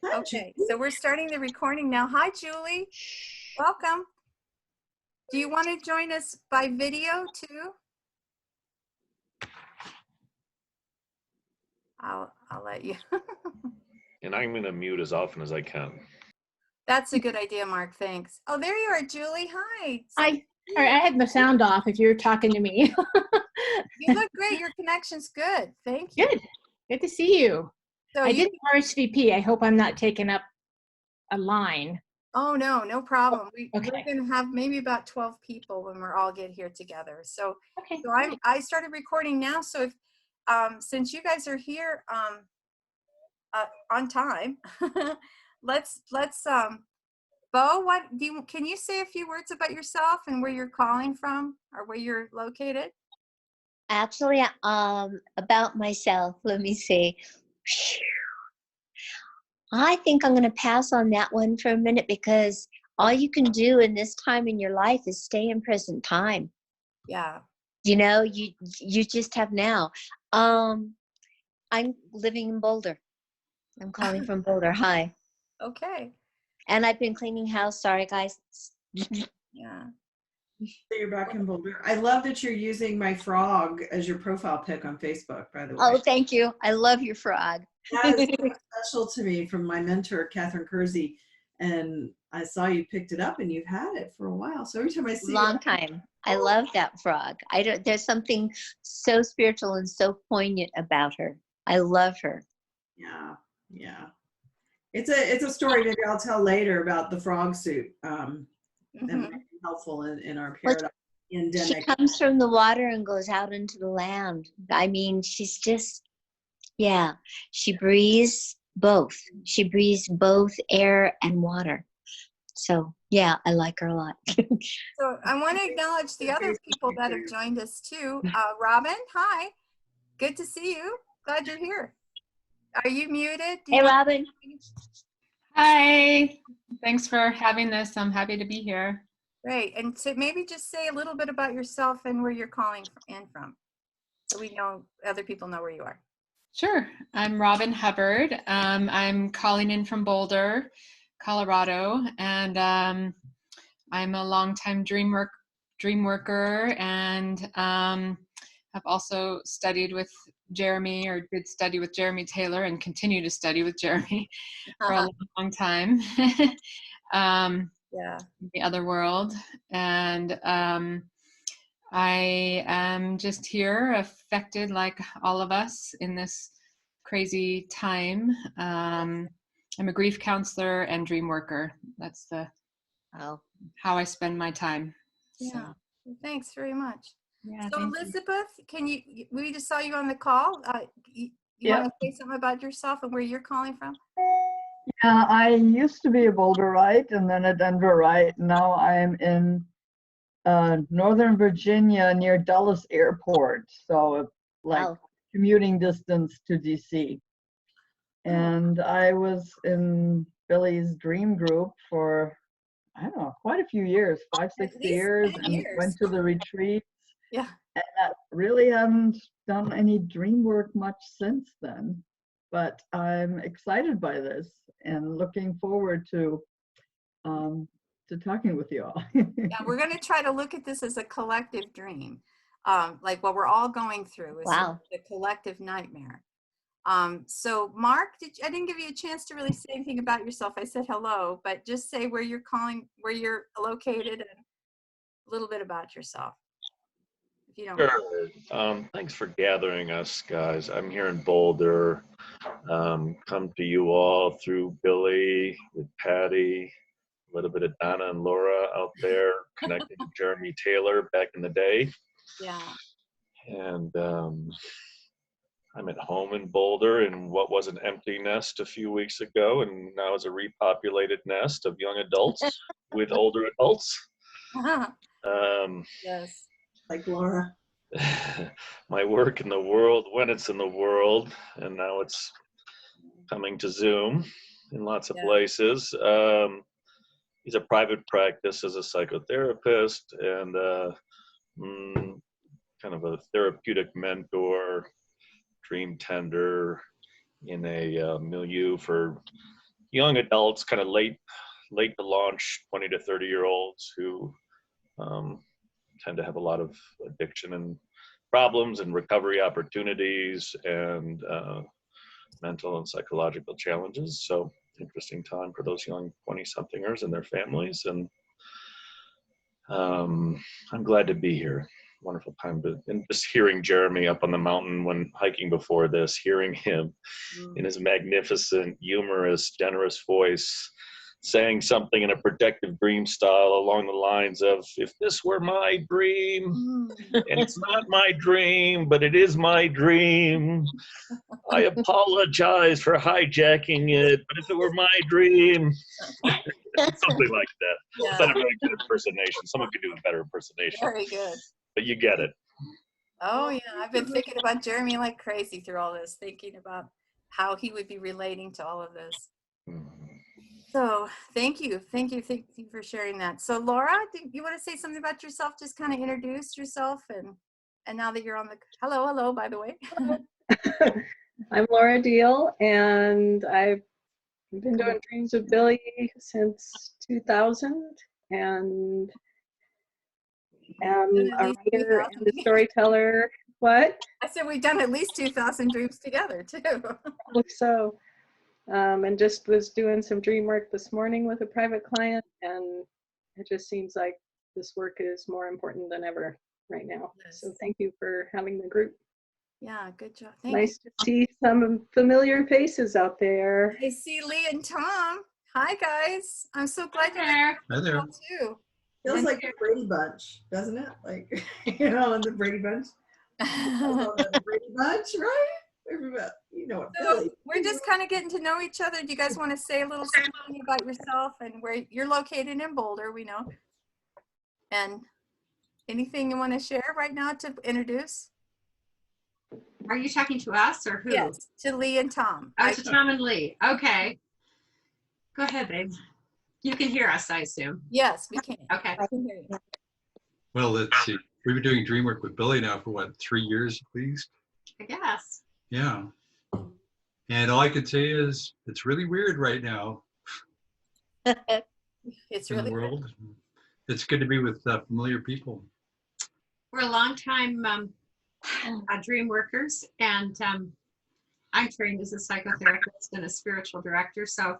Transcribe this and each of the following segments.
Hi, Okay, Julie. so we're starting the recording now. Hi, Julie. Welcome. Do you want to join us by video too? I'll let you. And I'm going to mute as often as I can. That's a good idea, Mark. Thanks. Oh, there you are, Julie. Hi. Hi. All right, I had my sound off if you're talking to me. You look great. Your connection's good. Thank you. Good. Good to see you. So I you. did RSVP. I hope I'm not taking up a line. Oh no, no problem. We're Okay. going to have maybe about 12 people when we're all get here together. So Okay. I started recording now. So if since you guys are here on time, let's Bo, can you say a few words about yourself and where you're calling from or where you're located? Actually, about myself, let me see. I think I'm going to pass on that one for a minute because all you can do in this time in your life is stay in present time. Yeah. You know, you just have now. I'm living in Boulder. I'm calling from Boulder. Hi. Okay. And I've been cleaning house. Sorry, guys. Yeah. So you're back in Boulder. I love that you're using my frog as your profile pic on Facebook, by the way. Oh, thank you. I love your frog. That is so special to me from my mentor, Catherine Kersey. And I saw you picked it up and you've had it for a while. So every time I see Long it, time. I love that frog. There's something so spiritual and so poignant about her. I love her. yeah, yeah. It's a story maybe I'll tell later about the frog suit. That might be helpful in our Well, paradigm she endemic. comes from the water and goes out into the land. I mean, she's just, yeah, she breathes both. She breathes both air and water. So, yeah, I like her a lot. So I want to acknowledge the other people that have joined us too. Robin, hi. Good to see you. Glad you're here. Are you muted? Hey, Robin. Hi, thanks for having this. I'm happy to be here. Great. And so maybe just say a little bit about yourself and where you're calling in from, so we know other people know where you are. Sure. I'm Robin Hubbard. I'm calling in from Boulder, Colorado, and I'm a longtime dream worker, and I've also studied with Jeremy, or did study with Jeremy Taylor, and continue to study with Jeremy for a long time. Yeah. The other world, and I am just here, affected like all of us in this crazy time. I'm a grief counselor and dream worker. That's how I spend my time. Yeah. So. Well, thanks very much. Yeah, so Elizabeth, we just saw you on the call. You want to say something about yourself and where you're calling from? Yeah, I used to be a Boulderite and then a Denverite. Now I'm in Northern Virginia near Dulles Airport, so like commuting distance to DC. And I was in Billie's dream group for, I don't know, quite a few years, 5, 6 years, and went to the retreats. Yeah. And I really haven't done any dream work much since then. But I'm excited by this and looking forward to talking with you all. Yeah, we're going to try to look at this as a collective dream, like what we're all going through is the collective nightmare. So Mark, I didn't give you a chance to really say anything about yourself. I said hello, but just say where you're calling, where you're located, and a little bit about yourself. If you don't Sure. Thanks for gathering us, guys. I'm here in Boulder. Come to you all through Billie, with Patty, a little bit of Donna and Laura out there, connecting to Jeremy Taylor back in the day. Yeah. And I'm at home in Boulder in what was an empty nest a few weeks ago, and now is a repopulated nest of young adults with older adults. Yes. Like Laura. My work in the world, when it's in the world, and now it's coming to Zoom in lots of places. He's a private practice as a psychotherapist and kind of a therapeutic mentor, dream tender in a milieu for young adults, kind of late to launch 20 to 30-year-olds who tend to have a lot of addiction and problems and recovery opportunities and mental and psychological challenges. So interesting time for those young 20-somethingers and their families. And I'm glad to be here. Wonderful time and just hearing Jeremy up on the mountain when hiking before this, hearing him in his magnificent, humorous, generous voice, saying something in a protective dream style along the lines of, if this were my dream, and it's not my dream, but it is my dream, I apologize for hijacking it, but if it were my dream, something like that. Yeah. That's not a very good impersonation. Someone could do a better impersonation. Very good. But you get it. Oh yeah, I've been thinking about Jeremy like crazy through all this, thinking about how he would be relating to all of this. So thank you for sharing that. So Laura, do you want to say something about yourself? Just kind of introduce yourself, and now that you're on the hello, by the way. I'm Laura Deal, and I've been doing Dreams with Billie since 2000, and am a writer and a storyteller. What? I said we've done at least 2,000 dreams together too. Looks so. And just was doing some dream work this morning with a private client, and it just seems like this work is more important than ever right now. Yes. So thank you for having the group. Yeah, good job. Thank Nice to see some familiar faces out there. you. I see Lee and Tom. Hi guys. I'm so glad you're there. Hi there. too. Feels like the Brady Bunch, doesn't it? Like, you know, the Brady Bunch. The Brady Bunch, right? Everybody, you know what? So Billy. we're just kind of getting to know each other. Do you guys want to say a little something about yourself and where you're located in Boulder, we know. And anything you want to share right now to introduce? Are you talking to us or who? Yes, to Lee and Tom. Oh, to Tom and Lee. Okay. Go ahead, babe. You can hear us, I assume. Yes, we can. Okay. I can hear you. Well, let's see. We've been doing dream work with Billie now for what, 3 years at least? I guess. Yeah. And all I could say is it's really weird right now It's in really the world. It's good to be with familiar people. We're a long time dream workers, and I'm trained as a psychotherapist and a spiritual director. So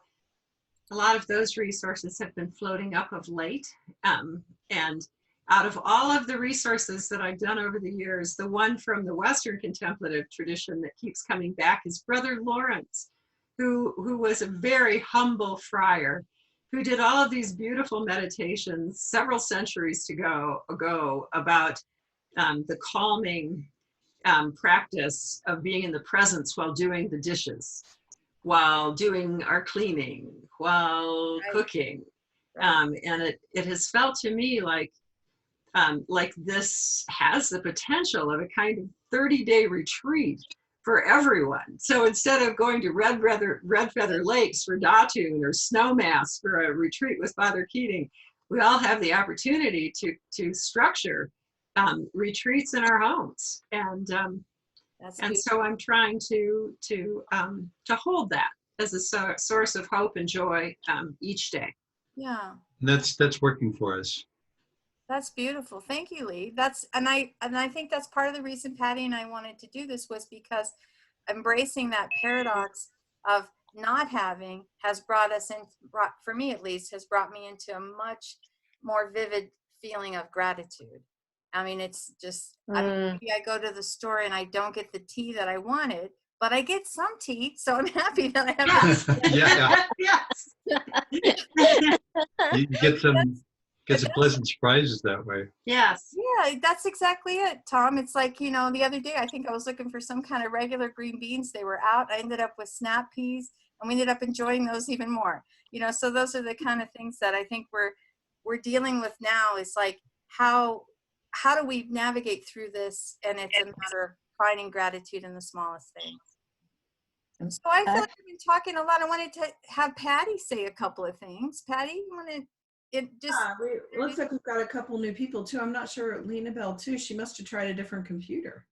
a lot of those resources have been floating up of late. And out of all of the resources that I've done over the years, the one from the Western contemplative tradition that keeps coming back is Brother Lawrence, who was a very humble friar who did all of these beautiful meditations several centuries ago about the calming practice of being in the presence while doing the dishes, while doing our cleaning, while cooking. And it has felt to me like this has the potential of a kind of 30-day retreat for everyone. So instead of going to Red Feather Lakes for Datun or Snowmass for a retreat with Father Keating, we all have the opportunity to structure retreats in our homes. And so I'm trying to hold that as a source of hope and joy each day. Yeah. That's working for us. That's beautiful. Thank you, Lee. And I think that's part of the reason Patty and I wanted to do this was because embracing that paradox of not having has brought for me at least, has brought me into a much more vivid feeling of gratitude. I mean, it's just, maybe I go to the store and I don't get the tea that I wanted, but I get some tea, so I'm happy that I have Yes. You get some pleasant surprises that way. Yes. Yeah, that's exactly it, Tom. It's like, you know, the other day, I think I was looking for some kind of regular green beans. They were out. I ended up with snap peas, and we ended up enjoying those even more. You know, so those are the kind of things that I think we're dealing with now is like, how do we navigate through this? And it's a matter of finding gratitude in the smallest things. So I feel like we've been talking a lot. I wanted to have Patty say a couple of things. Patty, you want to? It looks like we've got a couple new people too. I'm not sure Lena Bell too. She must have tried a different computer.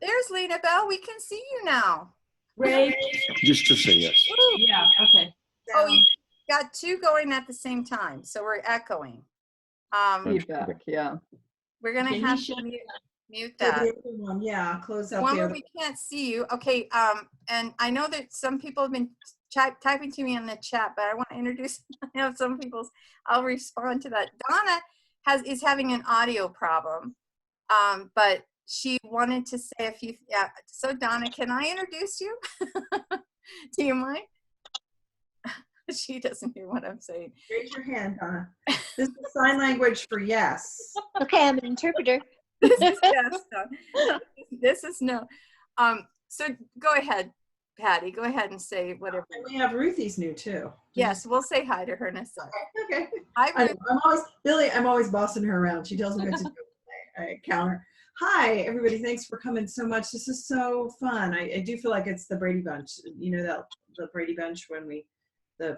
There's Lena Bell. We can see you now. Ray. Just to say yes. Yeah. Okay. Oh, you got two going at the same time, so we're echoing. Feedback, yeah. We're gonna Can you have shut to mute So that. the other one, yeah, close out One the where other. we can't see you. Okay, and I know that some people have been typing to me in the chat, but I want to introduce, I have some people's, I'll respond to that. Donna is having an audio problem, but she wanted to say a few, yeah. So Donna, can I introduce you? Do you mind? She doesn't hear what I'm saying. Raise your hand, Donna. This is sign language for yes. Okay, I'm an interpreter. This is yes, Donna. This is no. So go ahead, Patty. Go ahead and say whatever. And we have Ruthie's new too. Yes, we'll say hi to her in a sec. Okay. Hi, Ruth. I'm always Billie. I'm always bossing her around. She tells me what to do. I counter. Hi, everybody. Thanks for coming so much. This is so fun. I do feel like it's the Brady Bunch. You know that the Brady Bunch when we then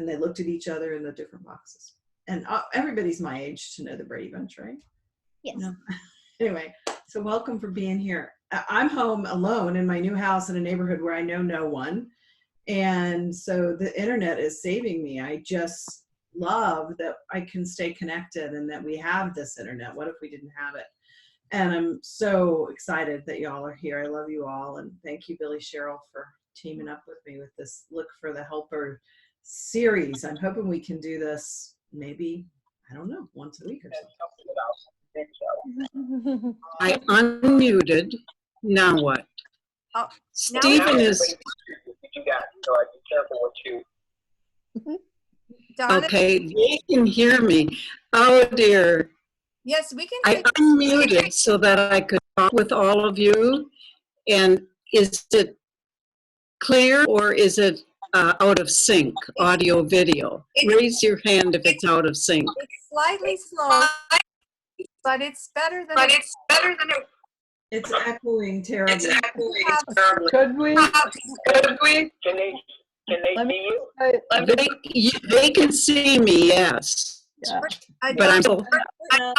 they looked at each other in the different boxes. And everybody's my age to know the Brady Bunch, right? Yes. No. Anyway, so welcome for being here. I'm home alone in my new house in a neighborhood where I know no one. And so the internet is saving me. I just love that I can stay connected and that we have this internet. What if we didn't have it? And I'm so excited that y'all are here. I love you all. And thank you, Billie Cheryl, for teaming up with me with this Look for the Helper series. I'm hoping we can do this maybe, I don't know, once a week or something. I unmuted. Now what? Oh, Stephen is Donna, okay. They can hear me. Oh dear. yes, we can. I unmuted so that I could talk with all of you. And is it clear or is it out of sync, audio, video? Raise your hand if it's out of sync. It's slightly slow, but it's better than It's echoing terribly. Could we? Can they Let see you? They can see me, yes. Yeah. But I'm so, I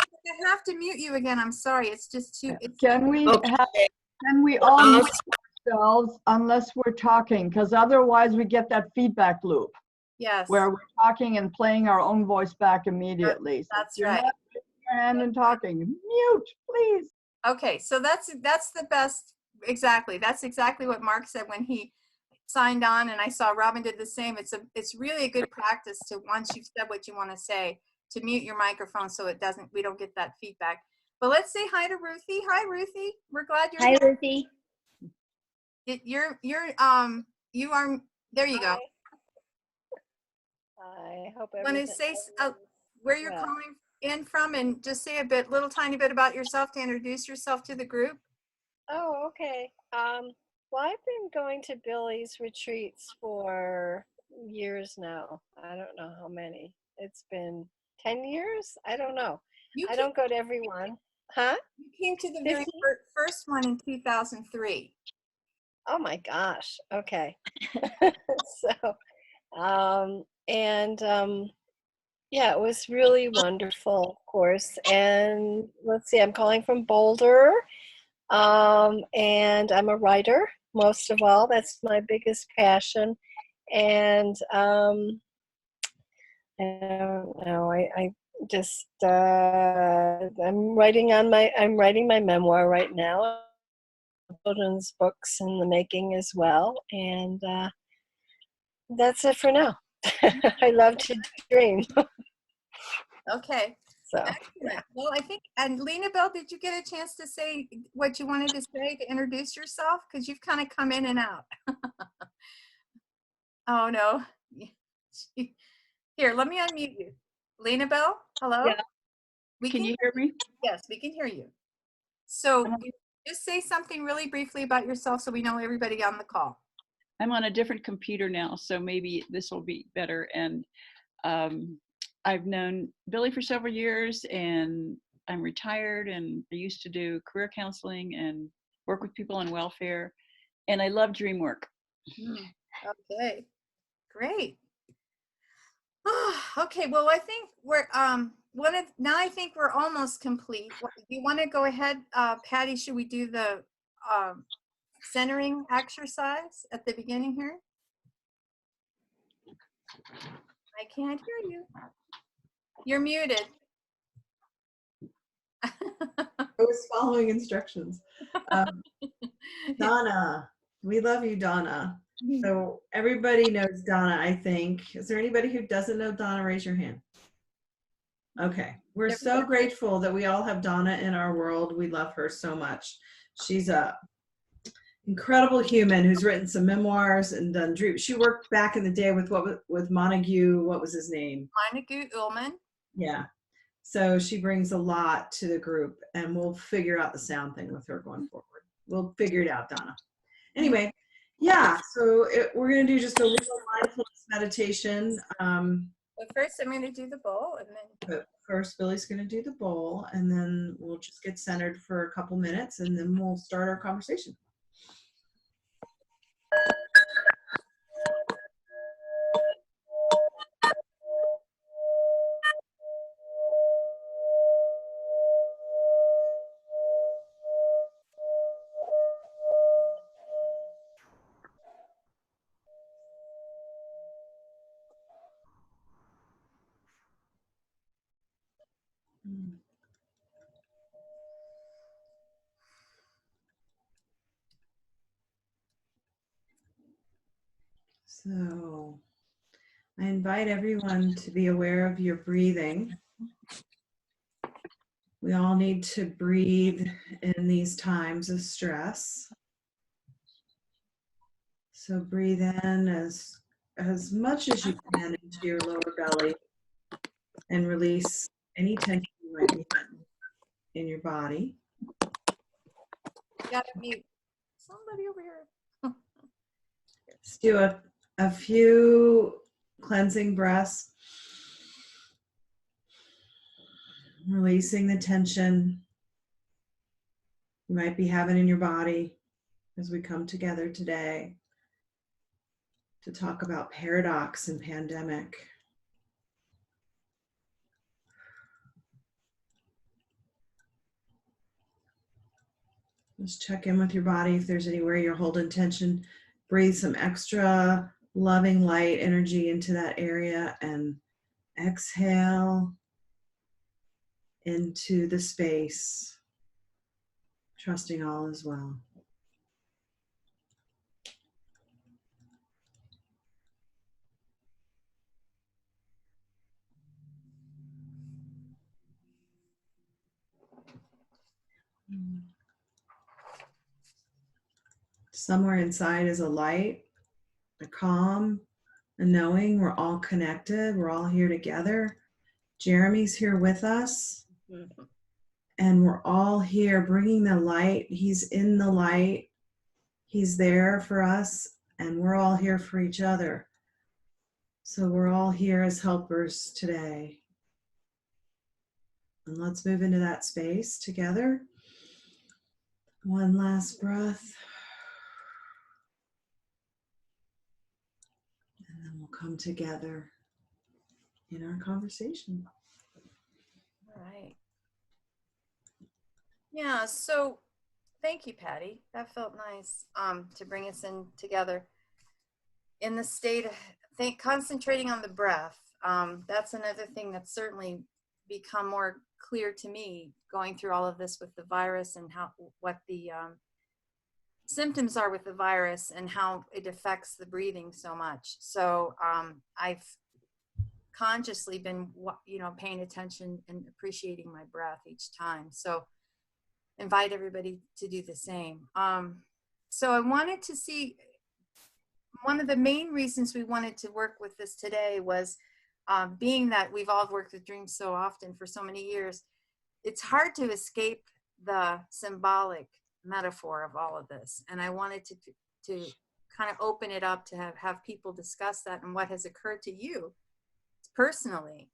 have to mute you again. I'm sorry. It's just too. It's Can we okay. can we all mute ourselves unless we're talking? Because otherwise we get that feedback loop yes. where we're talking and playing our own voice back immediately. So That's if you're right. not raising your hand and talking, mute, please. Okay, so that's the best. Exactly. That's exactly what Mark said when he signed on, and I saw Robin did the same. It's really a good practice to, once you've said what you want to say, to mute your microphone so we don't get that feedback. But let's say hi to Ruthie. Hi, Ruthie. We're glad you're Hi, here. Ruthie. You are, there you go. I hope Want to say where you're calling in from and just say a little tiny bit about yourself to introduce yourself to the group? Oh, okay. Well, I've been going to Billie's retreats for years now. I don't know how many. It's been 10 years? I don't know. I don't go to every one. Huh? You came to the very first one in 2003. Oh my gosh. Okay. So, yeah, it was really wonderful, of course. And let's see, I'm calling from Boulder. And I'm a writer, most of all. That's my biggest passion. And I don't know. I just I'm writing my memoir right now. Children's books in the making as well. And that's it for now. I love to dream. Okay. So, excellent. Well, I think, and Lena Bell, did you get a chance to say what you wanted to say to introduce yourself? Because you've kind of come in and out. Oh, no. Here, let me unmute you. Lena Bell, hello? Yeah. Can you hear me? Yes, we can hear you. So just say something really briefly about yourself so we know everybody on the call. I'm on a different computer now, so maybe this will be better. And I've known Billie for several years, and I'm retired, and I used to do career counseling and work with people on welfare, and I love dream work. Okay, great. Okay, well, I think we're now I think we're almost complete. You want to go ahead, Patty? Should we do the centering exercise at the beginning here? I can't hear you. You're muted. I was following instructions. Donna, we love you, Donna. So everybody knows Donna, I think. Is there anybody who doesn't know Donna? Raise your hand. Okay. We're so grateful that we all have Donna in our world. We love her so much. She's a incredible human who's written some memoirs and done dream. She worked back in the day with Montague. What was his name? Montague Ullman. Yeah. So she brings a lot to the group, and we'll figure out the sound thing with her going forward. We'll figure it out, Donna. Anyway, yeah. So we're gonna do just a little mindfulness meditation. But first, I'm going to do the bowl, and then. But first, Billie's gonna do the bowl, and then we'll just get centered for a couple minutes, and then we'll start our conversation. So I invite everyone to be aware of your breathing. We all need to breathe in these times of stress. So breathe in as much as you can into your lower belly and release any tension you might be in your body. You gotta mute somebody over here. Let's do a few cleansing breaths. Releasing the tension you might be having in your body as we come together today to talk about paradox and pandemic. Just check in with your body if there's anywhere you're holding tension. Breathe some extra loving light energy into that area and exhale into the space, trusting all is well. Somewhere inside is a light, a calm, a knowing we're all connected, we're all here together. Jeremy's here with us, and we're all here bringing the light. He's in the light. He's there for us, and we're all here for each other. So we're all here as helpers today. And let's move into that space together. One last breath. And then we'll come together in our conversation. All right. Yeah, so thank you, Patty. That felt nice to bring us in together. In the state of concentrating on the breath, that's another thing that's certainly become more clear to me going through all of this with the virus and what the symptoms are with the virus and how it affects the breathing so much. So I've consciously been, paying attention and appreciating my breath each time. So invite everybody to do the same. So I wanted to see, one of the main reasons we wanted to work with this today was being that we've all worked with dreams so often for so many years, it's hard to escape the symbolic metaphor of all of this. And I wanted to kind of open it up to have people discuss that and what has occurred to you personally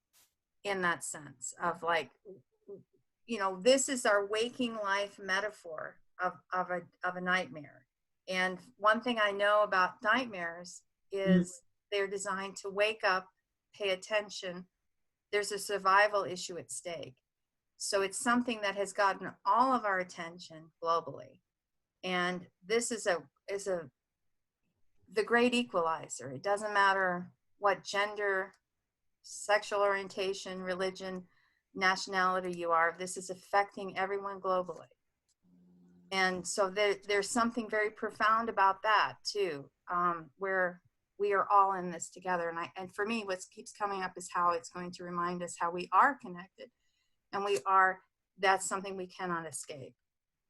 in that sense of like, this is our waking life metaphor of a nightmare. And one thing I know about nightmares is they're designed to wake up, pay attention. There's a survival issue at stake. So it's something that has gotten all of our attention globally. And this is the great equalizer. It doesn't matter what gender, sexual orientation, religion, nationality you are. This is affecting everyone globally. And so there's something very profound about that too, where we are all in this together. And for me, what keeps coming up is how it's going to remind us how we are connected, and that's something we cannot escape.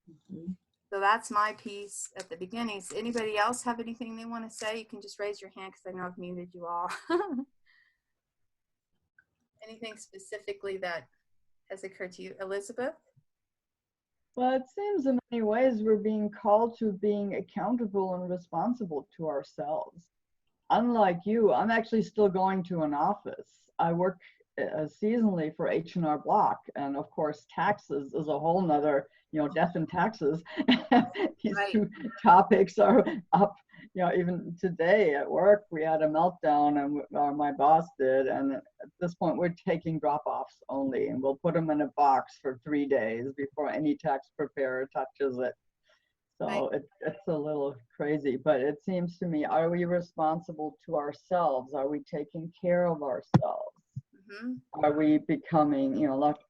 Mm-hmm. So that's my piece at the beginning. Does anybody else have anything they want to say? You can just raise your hand because I know I've muted you all. Anything specifically that has occurred to you, Elizabeth? Well, it seems in many ways we're being called to being accountable and responsible to ourselves. Unlike you, I'm actually still going to an office. I work seasonally for H&R Block, and of course taxes is a whole nother, death and taxes. These two topics are up. Even today at work we had a meltdown, and my boss did, and at this point we're taking drop-offs only, and we'll put them in a box for 3 days before any tax preparer touches it. So it's a little crazy, but it seems to me, are we responsible to ourselves? Are we taking care of ourselves? Mm-hmm. Are we becoming,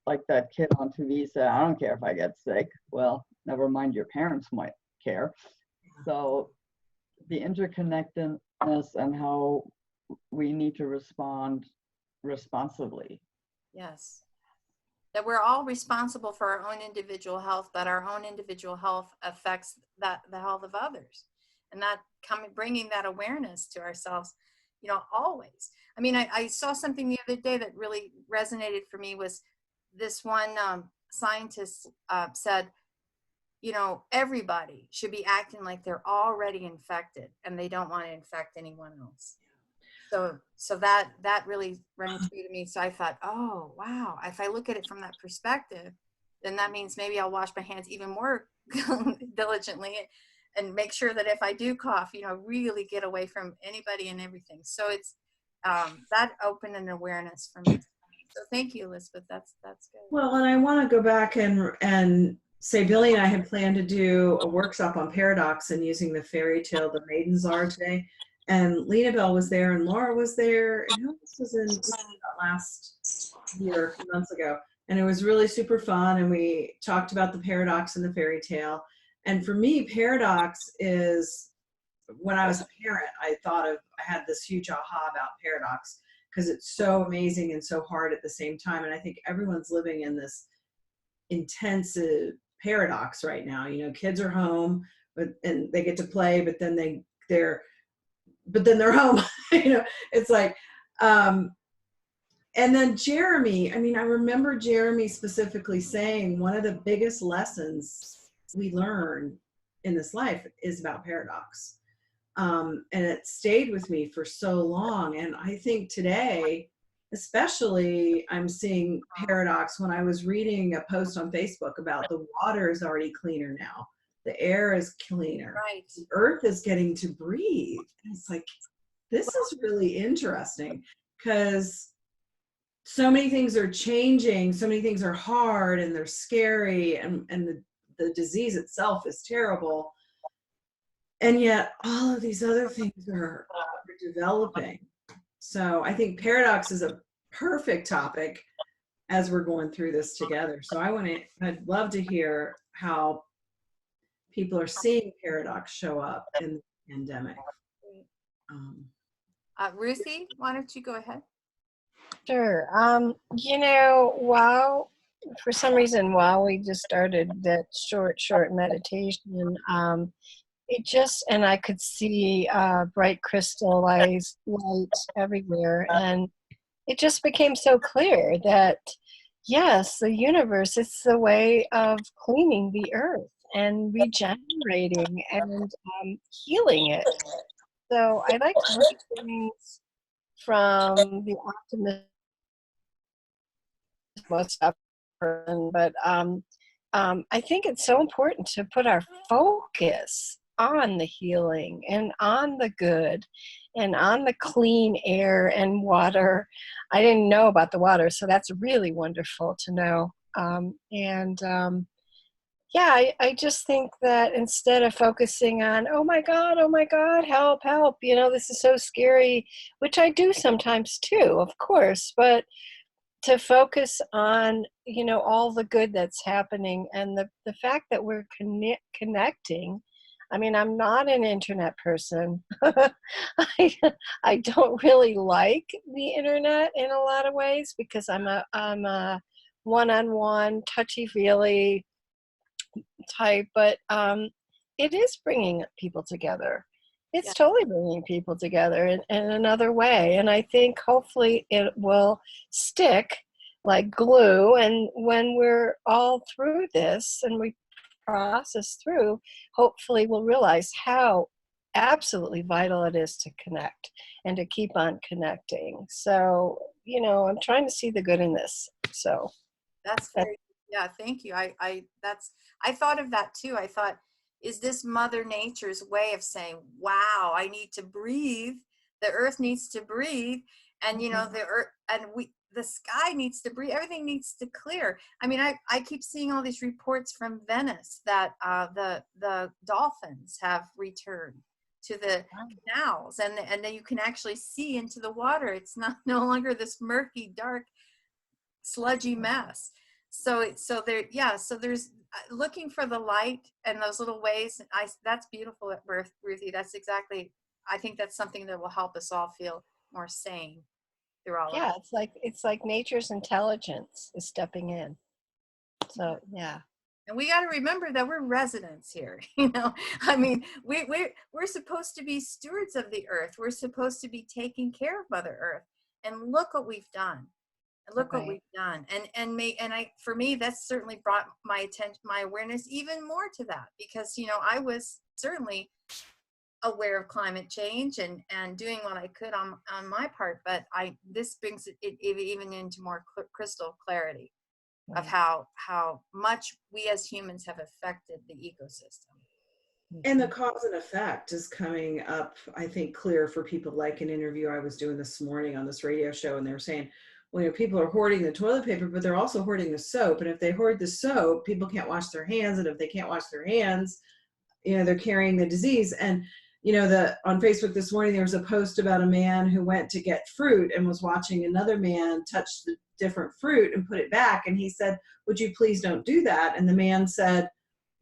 like that kid on TV said, I don't care if I get sick. Well, never mind, your parents might care. So the interconnectedness and how we need to respond responsibly. Yes. That we're all responsible for our own individual health, that our own individual health affects the health of others. And that bringing that awareness to ourselves, always. I mean, I saw something the other day that really resonated for me. Was this one scientist said, everybody should be acting like they're already infected and they don't want to infect anyone else. So that really rang true to me. So I thought, oh, wow, if I look at it from that perspective, then that means maybe I'll wash my hands even more diligently and make sure that if I do cough, really get away from anybody and everything. So it's that opened an awareness for me. So thank you, Elizabeth. That's good. Well, and I want to go back and say Billie and I had planned to do a workshop on paradox and using the fairy tale The Maidens Are today. And Lena Bell was there, and Laura was there, and who else was in last year, a few months ago. And it was really super fun, and we talked about the paradox and the fairy tale. And for me, paradox is, when I was a parent, I had this huge aha about paradox, because it's so amazing and so hard at the same time. And I think everyone's living in this intensive paradox right now. Kids are home, and they get to play, but then they're home. It's like, and then Jeremy, I remember Jeremy specifically saying one of the biggest lessons we learn in this life is about paradox. And it stayed with me for so long. And I think today, especially, I'm seeing paradox when I was reading a post on Facebook about the water is already cleaner now. The air is cleaner. Right. The earth is getting to breathe. And it's like, this is really interesting, because so many things are changing. So many things are hard and they're scary, and the disease itself is terrible. And yet all of these other things are developing. So I think paradox is a perfect topic as we're going through this together. So I'd love to hear how people are seeing paradox show up in the pandemic. Ruthie, why don't you go ahead? Sure. For some reason, while we just started that short meditation, and I could see bright crystallized light everywhere. And it just became so clear that, yes, the universe, it's the way of cleaning the earth and regenerating and healing it. So I like to look at things from the optimistic, but I think it's so important to put our focus on the healing and on the good and on the clean air and water. I didn't know about the water, so that's really wonderful to know. yeah, I just think that instead of focusing on, oh my God, help, help, this is so scary, which I do sometimes too, of course, but to focus on, all the good that's happening and the fact that we're connecting. I mean, I'm not an internet person. I don't really like the internet in a lot of ways because I'm a one-on-one, touchy-feely type, but it is bringing people together. It's totally bringing people together in another way. And I think hopefully it will stick like glue. And when we're all through this and we process through, hopefully we'll realize how absolutely vital it is to connect and to keep on connecting. So, I'm trying to see the good in this. So that's very, yeah, thank you. I thought of that too. I thought, is this Mother Nature's way of saying, wow, I need to breathe. The earth needs to breathe. And, the earth and the sky needs to breathe. Everything needs to clear. I mean, I keep seeing all these reports from Venice that the dolphins have returned to the canals and then you can actually see into the water. It's no longer this murky, dark, sludgy mess. So there's looking for the light and those little ways. That's beautiful, Ruthie. That's exactly. I think that's something that will help us all feel more sane through all of it. It's like nature's intelligence is stepping in. So yeah. And we got to remember that we're residents here. I mean, we're supposed to be stewards of the earth. We're supposed to be taking care of Mother Earth. And look what we've done. Look what we've done. For me, that's certainly brought my attention, my awareness even more to that, because, I was certainly aware of climate change and doing what I could on my part, but this brings it even into more crystal clarity of how much we as humans have affected the ecosystem. And the cause and effect is coming up, I think, clear for people, like an interview I was doing this morning on this radio show, and they were saying, well, people are hoarding the toilet paper, but they're also hoarding the soap. And if they hoard the soap, people can't wash their hands. And if they can't wash their hands, they're carrying the disease. And, on Facebook this morning, there was a post about a man who went to get fruit and was watching another man touch the different fruit and put it back. And he said, would you please don't do that? And the man said,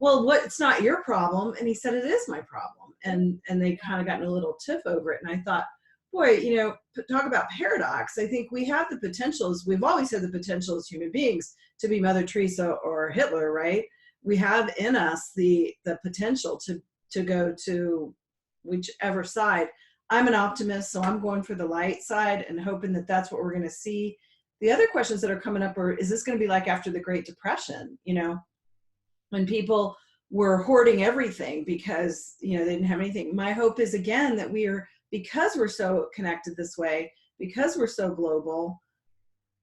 well, it's not your problem. And he said, it is my problem. And they kind of got in a little tiff over it. And I thought, boy, talk about paradox. I think we have the potentials. We've always had the potential as human beings to be Mother Teresa or Hitler, right? We have in us the potential to go to whichever side. I'm an optimist, so I'm going for the light side and hoping that that's what we're going to see. The other questions that are coming up are, is this going to be like after the Great Depression, when people were hoarding everything because, they didn't have anything. My hope is, again, that because we're so connected this way, because we're so global,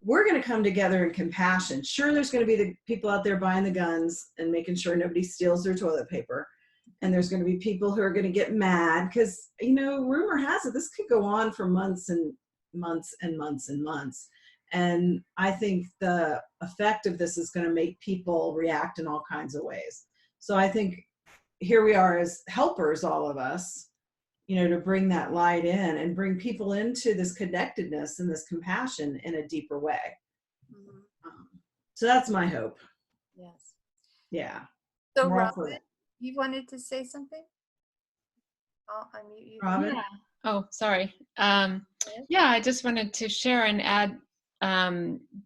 we're going to come together in compassion. Sure, there's going to be the people out there buying the guns and making sure nobody steals their toilet paper. And there's going to be people who are going to get mad because, rumor has it this could go on for months and months and months and months. And I think the effect of this is going to make people react in all kinds of ways. So I think here we are as helpers, all of us, to bring that light in and bring people into this connectedness and this compassion in a deeper way. Mm-hmm. So that's my hope. Yes. Yeah. So Robin, you wanted to say something? I'll unmute you. Robin? Yeah. Oh, sorry. Yeah, I just wanted to share and add,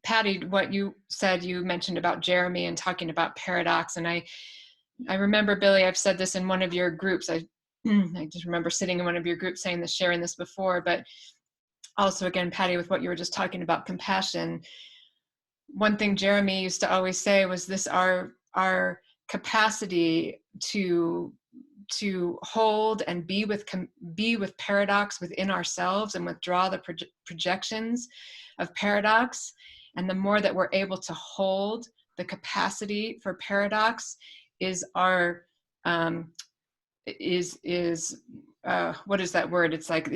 Patty, what you said, you mentioned about Jeremy and talking about paradox. And I remember, Billie, I've said this in one of your groups. I just remember sitting in one of your groups saying this, sharing this before, but also again, Patty, with what you were just talking about compassion. One thing Jeremy used to always say was this, our capacity to hold and be with paradox within ourselves and withdraw the projections of paradox. And the more that we're able to hold the capacity for paradox is our, what is that word? It's like,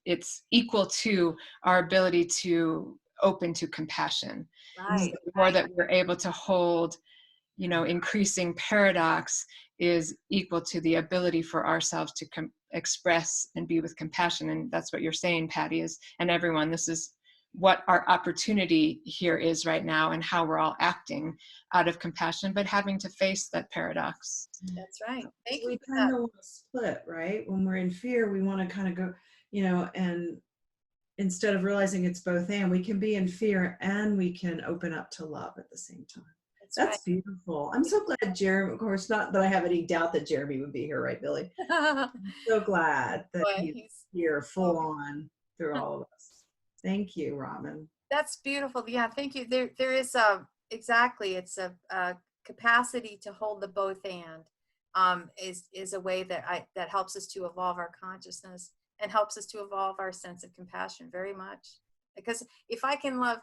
it's equal to our ability to open to compassion. Right. The more that we're able to hold you know, increasing paradox is equal to the ability for ourselves to express and be with compassion. And that's what you're saying, Patty, is, and everyone, this is what our opportunity here is right now, and how we're all acting out of compassion, but having to face that paradox. That's right. Thank you We for kind that. of want to split, right? When we're in fear, we want to kind of go, you know, and instead of realizing it's both and, we can be in fear and we can open up to love at the same time. That's beautiful. I'm so glad Jeremy, of course, not that I have any doubt that Jeremy would be here, right, Billie? I'm so glad that he's here full on through all of us. Thank you, Robin. That's beautiful. Yeah, thank you. There is exactly, it's a capacity to hold the both and is a way that helps us to evolve our consciousness and helps us to evolve our sense of compassion very much. Because if I can love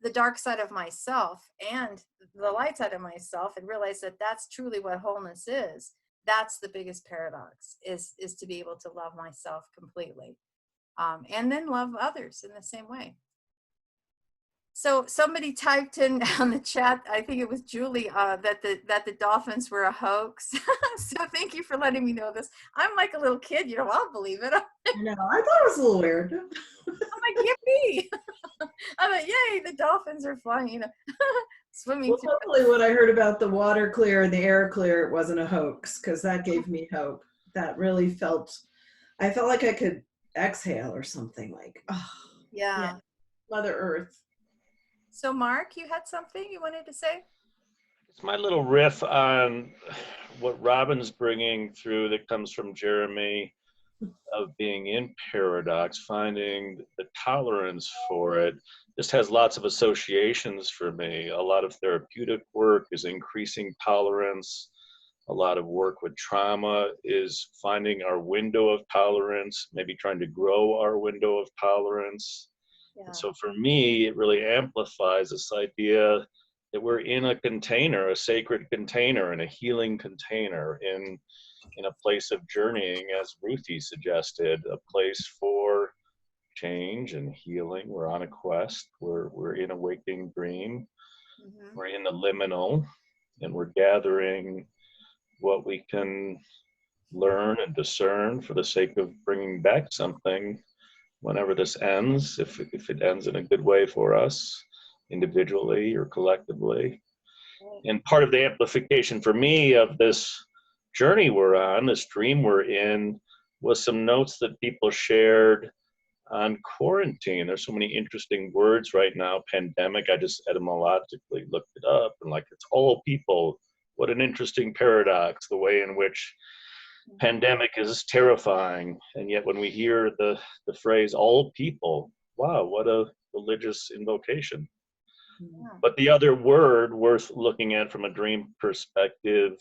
the dark side of myself and the light side of myself and realize that that's truly what wholeness is, that's the biggest paradox, is to be able to love myself completely. And then love others in the same way. So somebody typed in on the chat, I think it was Julie, that the dolphins were a hoax. So thank you for letting me know this. I'm like a little kid, you know, I'll believe it. No, I thought it was a little weird. I'm like, yippee! I'm like, yay, the dolphins are flying, you know, swimming. Well, hopefully when I heard about the water clear and the air clear, it wasn't a hoax, because that gave me hope. That really I felt like I could exhale or something, like, oh, yeah. Mother Earth. So Mark, you had something you wanted to say? It's my little riff on what Robin's bringing through that comes from Jeremy, of being in paradox, finding the tolerance for it. Just has lots of associations for me. A lot of therapeutic work is increasing tolerance. A lot of work with trauma is finding our window of tolerance, maybe trying to grow our window of tolerance. Yeah. And so for me, it really amplifies this idea that we're in a container, a sacred container, and a healing container, in a place of journeying, as Ruthie suggested, a place for change and healing. We're on a quest. We're in a waking dream. Mm-hmm. We're in the liminal, and we're gathering what we can learn and discern for the sake of bringing back something whenever this ends, if it ends in a good way for us, individually or collectively. And part of the amplification for me of this journey we're on, this dream we're in, was some notes that people shared on quarantine. There's so many interesting words right now. Pandemic, I just etymologically looked it up, and like, it's all people. What an interesting paradox, the way in which pandemic is terrifying, and yet when we hear the phrase all people, wow, what a religious invocation. Yeah. But the other word worth looking at from a dream perspective,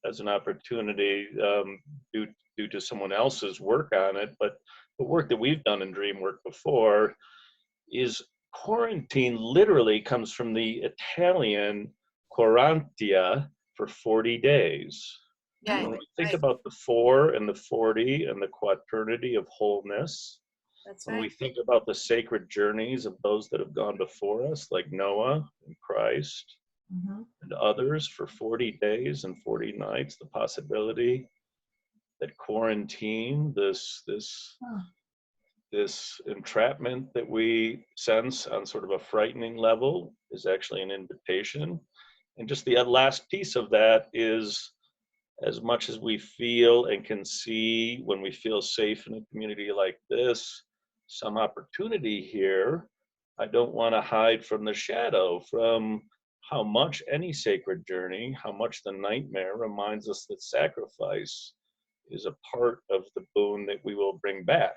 as an opportunity, due to someone else's work on it, but the work that we've done in dream work before, is quarantine literally comes from the Italian quarantia, for 40 days. Yeah, when we think about the 4 and the 40 and the quaternity of wholeness, when we think about the sacred journeys of those that have gone before us, like Noah and Christ, mm-hmm. and others, for 40 days and 40 nights, the possibility that quarantine, this entrapment that we sense on sort of a frightening level, is actually an invitation. And just the last piece of that is, as much as we feel and can see when we feel safe in a community like this, some opportunity here, I don't want to hide from the shadow, from how much any sacred journey, how much the nightmare reminds us that sacrifice is a part of the boon that we will bring back.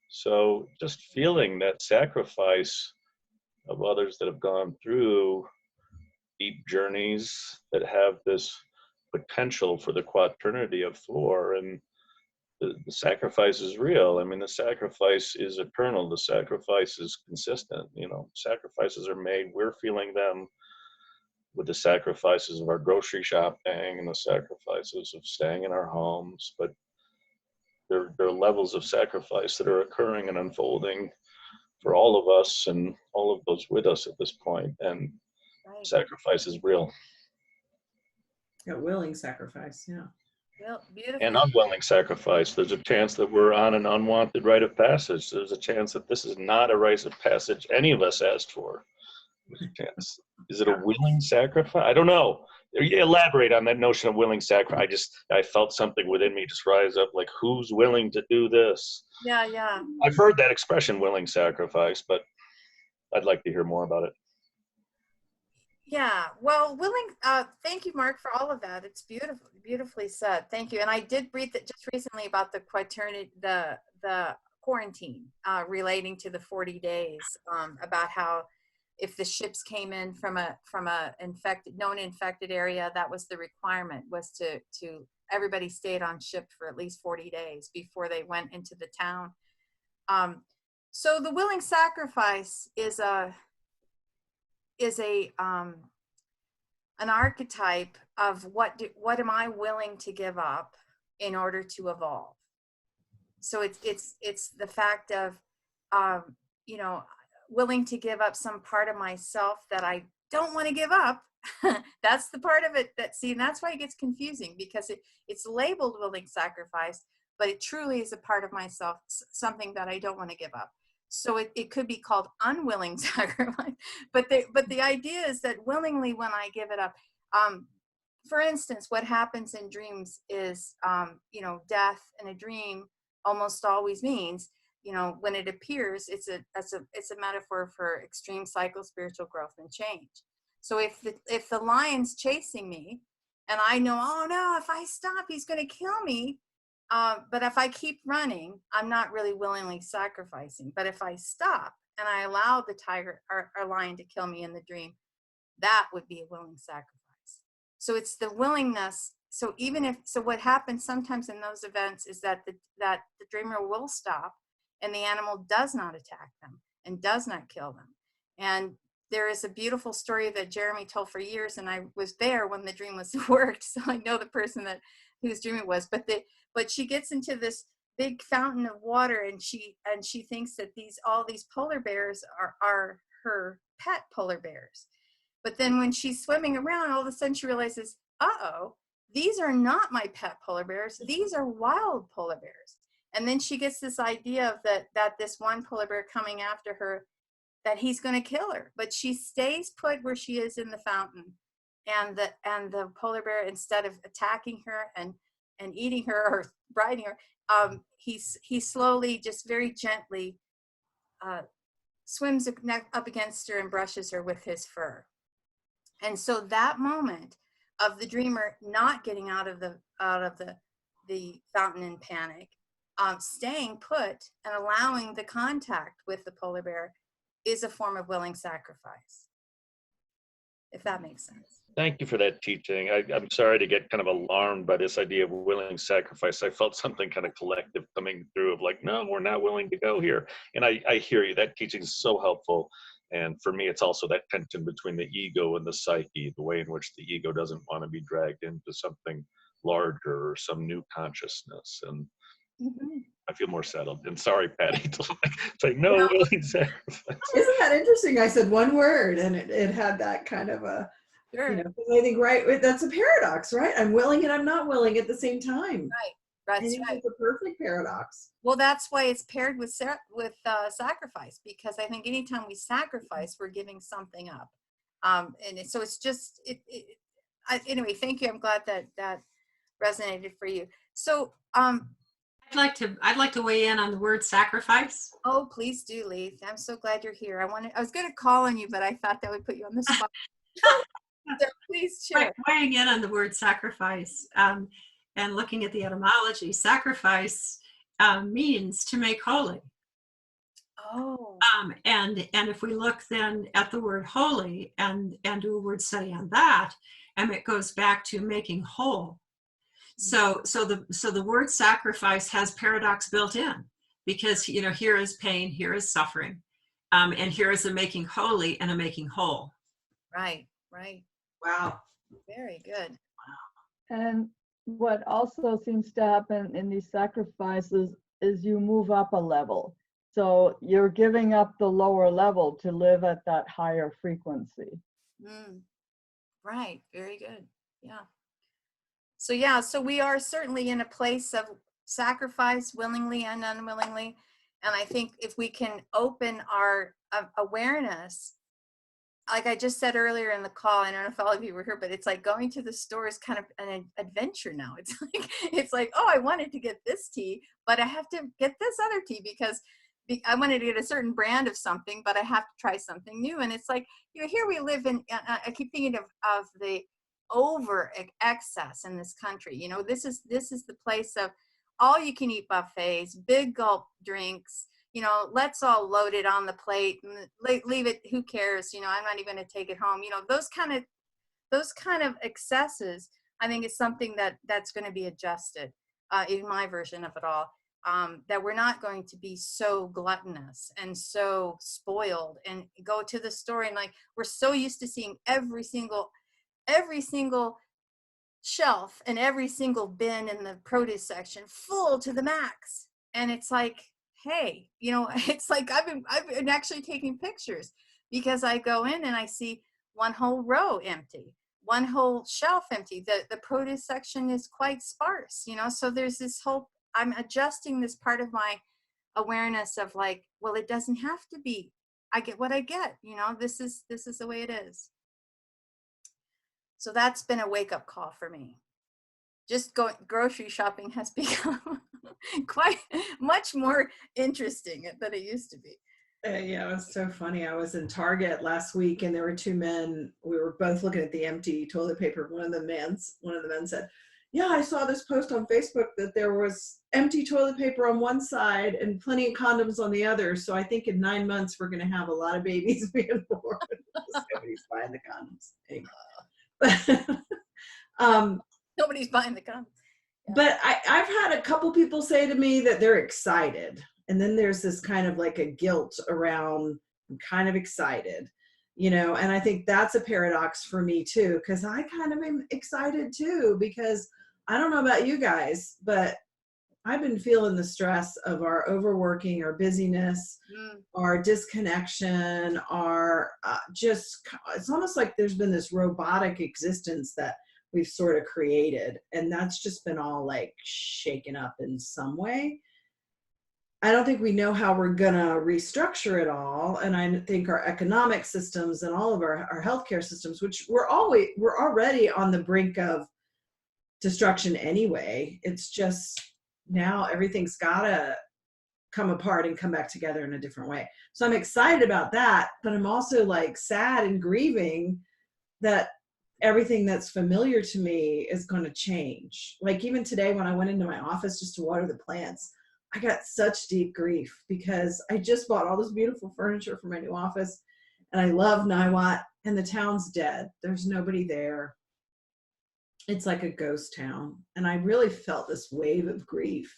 So just feeling that sacrifice of others that have gone through deep journeys that have this potential for the quaternity of 4, and the sacrifice is real. I mean, the sacrifice is eternal. The sacrifice is consistent. You know, sacrifices are made. We're feeling them with the sacrifices of our grocery shopping and the sacrifices of staying in our homes. But there are levels of sacrifice that are occurring and unfolding for all of us and all of those with us at this point. And Right. sacrifice is real. A willing sacrifice, yeah. Well, beautiful. And unwilling sacrifice. There's a chance that we're on an unwanted rite of passage. There's a chance that this is not a rite of passage any of us asked for. There's a chance. Is it a willing sacrifice? I don't know. Elaborate on that notion of willing sacrifice. I felt something within me just rise up, like, who's willing to do this? Yeah, yeah. I've heard that expression, willing sacrifice, but I'd like to hear more about it. Yeah, well, thank you, Mark, for all of that. It's beautiful, beautifully said. Thank you. And I did read that just recently about the quaternity, the quarantine relating to the 40 days, about how if the ships came in from a known infected area, that was the requirement, was to everybody stayed on ship for at least 40 days before they went into the town. So the willing sacrifice is an archetype of what am I willing to give up in order to evolve. So it's the fact of willing to give up some part of myself that I don't want to give up. That's the part of it and that's why it gets confusing, because it's labeled willing sacrifice, but it truly is a part of myself, something that I don't want to give up. So it could be called unwilling sacrifice, but the idea is that willingly, when I give it up, for instance, what happens in dreams is, death in a dream almost always means, when it appears, it's a metaphor for extreme spiritual growth and change. So if the lion's chasing me, and I know, oh no, if I stop, he's going to kill me. But if I keep running, I'm not really willingly sacrificing. But if I stop and I allow the tiger or lion to kill me in the dream, that would be a willing sacrifice. So it's the willingness. So what happens sometimes in those events is that the dreamer will stop, and the animal does not attack them and does not kill them. And there is a beautiful story that Jeremy told for years, and I was there when the dream was worked, so I know the person whose dream it was. But she gets into this big fountain of water, and she thinks that all these polar bears are her pet polar bears. But then when she's swimming around, all of a sudden she realizes, uh-oh, these are not my pet polar bears. These are wild polar bears. And then she gets this idea of that this one polar bear coming after her, that he's going to kill her. But she stays put where she is in the fountain. And the polar bear, instead of attacking her and eating her or biting her, he slowly, just very gently, swims up against her and brushes her with his fur. And so that moment of the dreamer not getting out of the fountain in panic, staying put and allowing the contact with the polar bear, is a form of willing sacrifice, if that makes sense. Thank you for that teaching. I'm sorry to get kind of alarmed by this idea of willing sacrifice. I felt something kind of collective coming through of like, no, we're not willing to go here. And I hear you. That teaching is so helpful. And for me, it's also that tension between the ego and the psyche, the way in which the ego doesn't want to be dragged into something larger or some new consciousness. And I feel more settled. And sorry, Patty, to say no willing sacrifice. Isn't that interesting? I said one word and it had that kind of a, sure. I think, right, that's a paradox, right? I'm willing and I'm not willing at the same time. Right. That's right. It's a perfect paradox. Well, that's why it's paired with sacrifice, because I think anytime we sacrifice, we're giving something up. So it's just, anyway, thank you. I'm glad that resonated for you. So, I'd like to weigh in on the word sacrifice. Oh, please do, Lee. I'm so glad you're here. I was going to call on you, but I thought that would put you on the spot. So please share. Weighing in on the word sacrifice, and looking at the etymology, sacrifice means to make holy. Oh. And if we look then at the word holy and do a word study on that, it goes back to making whole. So the word sacrifice has paradox built in, because here is pain, here is suffering, and here is a making holy and a making whole. Right. Wow. Very good. And what also seems to happen in these sacrifices is you move up a level. So you're giving up the lower level to live at that higher frequency. Right. Very good. Yeah. So yeah, so we are certainly in a place of sacrifice, willingly and unwillingly. And I think if we can open our awareness, like I just said earlier in the call, I don't know if all of you were here, but it's like going to the store is kind of an adventure now. It's like, oh, I wanted to get this tea, but I have to get this other tea because I wanted to get a certain brand of something, but I have to try something new. And it's like, you know, here we live in, I keep thinking of the over excess in this country. You know, this is the place of all you can eat buffets, big gulp drinks, you know, let's all load it on the plate and leave it, who cares, you know, I'm not even going to take it home. You know, those kind of excesses, I think is something that's going to be adjusted in my version of it all. That we're not going to be so gluttonous and so spoiled and go to the store and like, we're so used to seeing every single shelf and every single bin in the produce section full to the max. And it's like, hey, you know, it's like I've been actually taking pictures because I go in and I see one whole row empty, one whole shelf empty. The produce section is quite sparse, you know, so there's this whole, I'm adjusting this part of my awareness of like, well, it doesn't have to be, I get what I get, you know, this is the way it is. So that's been a wake-up call for me. Just grocery shopping has become quite much more interesting than it used to be. Yeah, it was so funny. I was in Target last week and there were two men. We were both looking at the empty toilet paper. One of the men said, yeah, I saw this post on Facebook that there was empty toilet paper on one side and plenty of condoms on the other. So I think in 9 months, we're going to have a lot of babies being born. Nobody's buying the condoms anymore. Nobody's buying the condoms. Yeah. But I've had a couple people say to me that they're excited. And then there's this kind of like a guilt around, I'm kind of excited, you know, and I think that's a paradox for me too, because I kind of am excited too, because I don't know about you guys, but I've been feeling the stress of our overworking, our busyness, our disconnection, our it's almost like there's been this robotic existence that we've sort of created. And that's just been all like shaken up in some way. I don't think we know how we're going to restructure it all. And I think our economic systems and all of our healthcare systems, which we're already on the brink of destruction anyway. It's just now everything's got to come apart and come back together in a different way. So I'm excited about that, but I'm also like sad and grieving that everything that's familiar to me is going to change. Like even today when I went into my office just to water the plants, I got such deep grief because I just bought all this beautiful furniture for my new office and I love Niwot and the town's dead. There's nobody there. It's like a ghost town. And I really felt this wave of grief.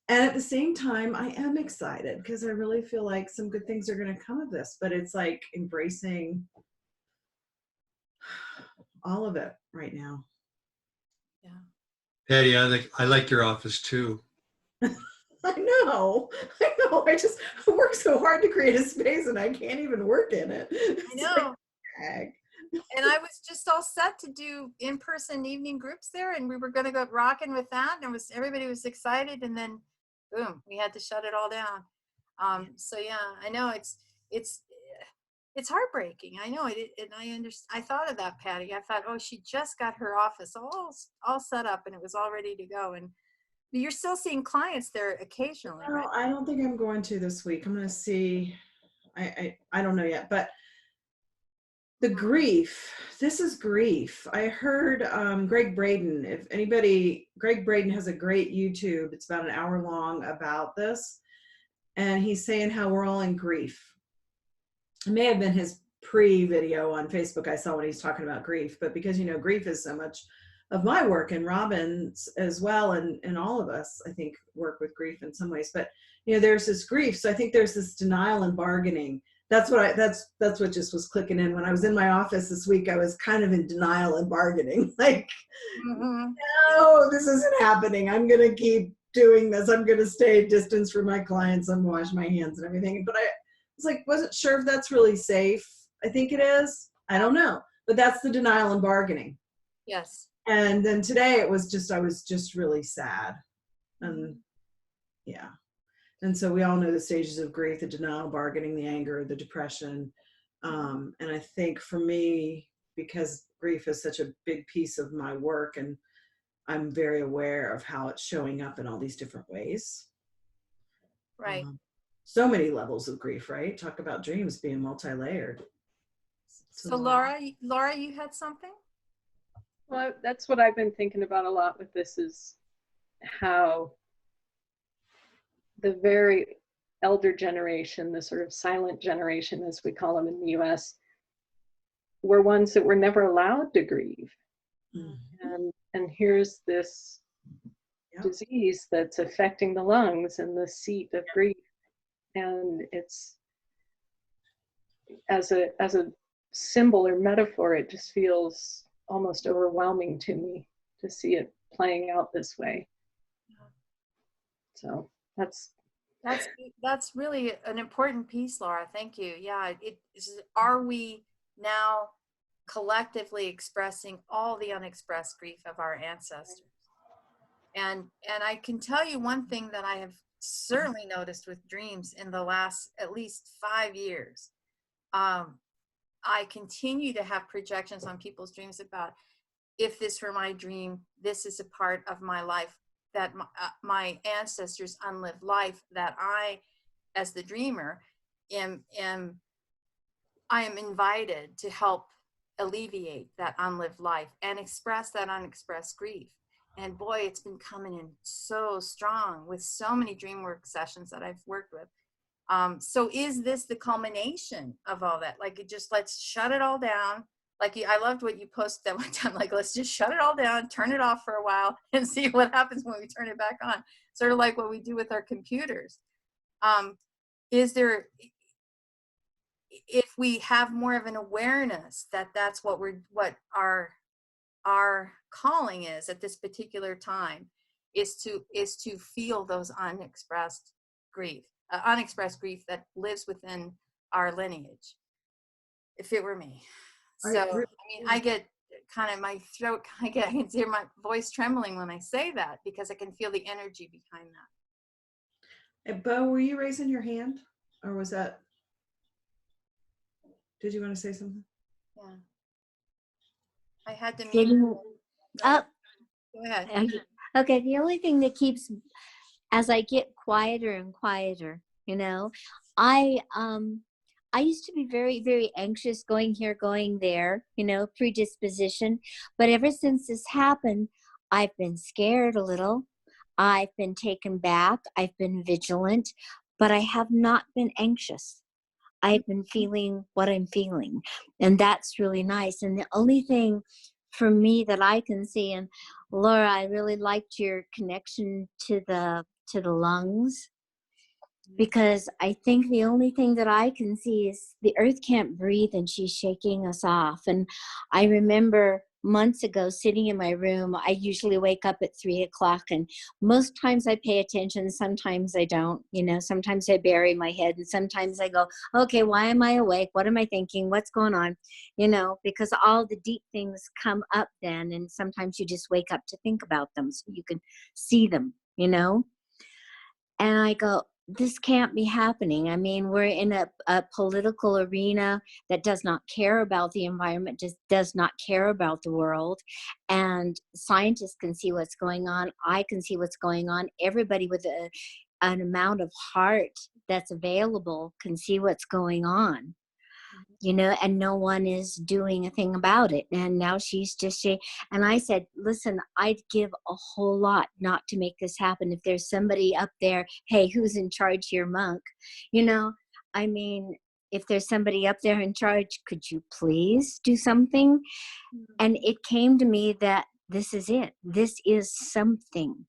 And at the same time, I am excited because I really feel like some good things are going to come of this, but it's like embracing all of it right now. Yeah. Patty, I like your office too. I know. I just work so hard to create a space and I can't even work in it. I know. And I was just all set to do in-person evening groups there, and we were going to go rocking with that. And everybody was excited, and then boom, we had to shut it all down. So yeah, I know it's heartbreaking. I know it, and I understand. I thought of that, Patty. I thought, oh, she just got her office all set up, and it was all ready to go. And you're still seeing clients there occasionally, right? I don't think I'm going to this week. I'm going to see. I don't know yet, but the grief. This is grief. I heard Greg Braden. If anybody, Greg Braden has a great YouTube. It's about an hour long about this, and he's saying how we're all in grief. It may have been his pre-video on Facebook I saw when he's talking about grief, but because, you know, grief is so much of my work and Robin's as well, and all of us, I think, work with grief in some ways. But, you know, there's this grief. So I think there's this denial and bargaining. That's what just was clicking in. When I was in my office this week, I was kind of in denial and bargaining. Like, no, this isn't happening. I'm going to keep doing this. I'm going to stay distance from my clients. I'm wash my hands and everything. But I was like, wasn't sure if that's really safe. I think it is. I don't know. But that's the denial and bargaining. Yes. And then today it was just, I was just really sad. And yeah. And so we all know the stages of grief, the denial, bargaining, the anger, the depression. And I think for me, because grief is such a big piece of my work, and I'm very aware of how it's showing up in all these different ways. Right. So many levels of grief, right? Talk about dreams being multi-layered. So Laura, you had something? Well, that's what I've been thinking about a lot with this, is how the very elder generation, the sort of silent generation, as we call them in the US, were ones that were never allowed to grieve. And here's this disease that's affecting the lungs and the seat of grief. And it's, as a symbol or metaphor, it just feels almost overwhelming to me to see it playing out this way. So that's really an important piece, Laura. Thank you. Yeah, are we now collectively expressing all the unexpressed grief of our ancestors? And I can tell you one thing that I have certainly noticed with dreams in the last at least 5 years. I continue to have projections on people's dreams about, if this were my dream, this is a part of my life, that my ancestors' unlived life, that I, as the dreamer, I am invited to help alleviate that unlived life and express that unexpressed grief. And boy, it's been coming in so strong with so many dream work sessions that I've worked with. So is this the culmination of all that? Like, it just, let's shut it all down. Like, I loved what you posted that one time, like, let's just shut it all down, turn it off for a while, and see what happens when we turn it back on. Sort of like what we do with our computers. Is there, if we have more of an awareness that that's what our calling is at this particular time, is to feel those unexpressed grief that lives within our lineage. If it were me. So, I mean, I get kind of my throat, I can hear my voice trembling when I say that, because I can feel the energy behind that. Bo, were you raising your hand, or was that, did you want to say something? Yeah. I had to mute. Up. Go ahead. Okay, the only thing that keeps, as I get quieter and quieter, you know, I used to be very, very anxious, going here, going there, you know, predisposition. But ever since this happened, I've been scared a little. I've been taken back. I've been vigilant, but I have not been anxious. I've been feeling what I'm feeling. And that's really nice. And the only thing for me that I can see, and Laura, I really liked your connection to the lungs, because I think the only thing that I can see is the earth can't breathe and she's shaking us off. And I remember months ago sitting in my room. I usually wake up at 3 o'clock, and most times I pay attention, sometimes I don't. You know, sometimes I bury my head, and sometimes I go, okay, why am I awake? What am I thinking? What's going on? You know, because all the deep things come up then, and sometimes you just wake up to think about them so you can see them, you know? And I go, this can't be happening. I mean, we're in a political arena that does not care about the environment, just does not care about the world. And scientists can see what's going on. I can see what's going on. Everybody with an amount of heart that's available can see what's going on. You know, and no one is doing a thing about it. And now she's just saying, and I said, listen, I'd give a whole lot not to make this happen. If there's somebody up there, hey, who's in charge here, monk? You know, I mean, if there's somebody up there in charge, could you please do something? And it came to me that this is it. This is something.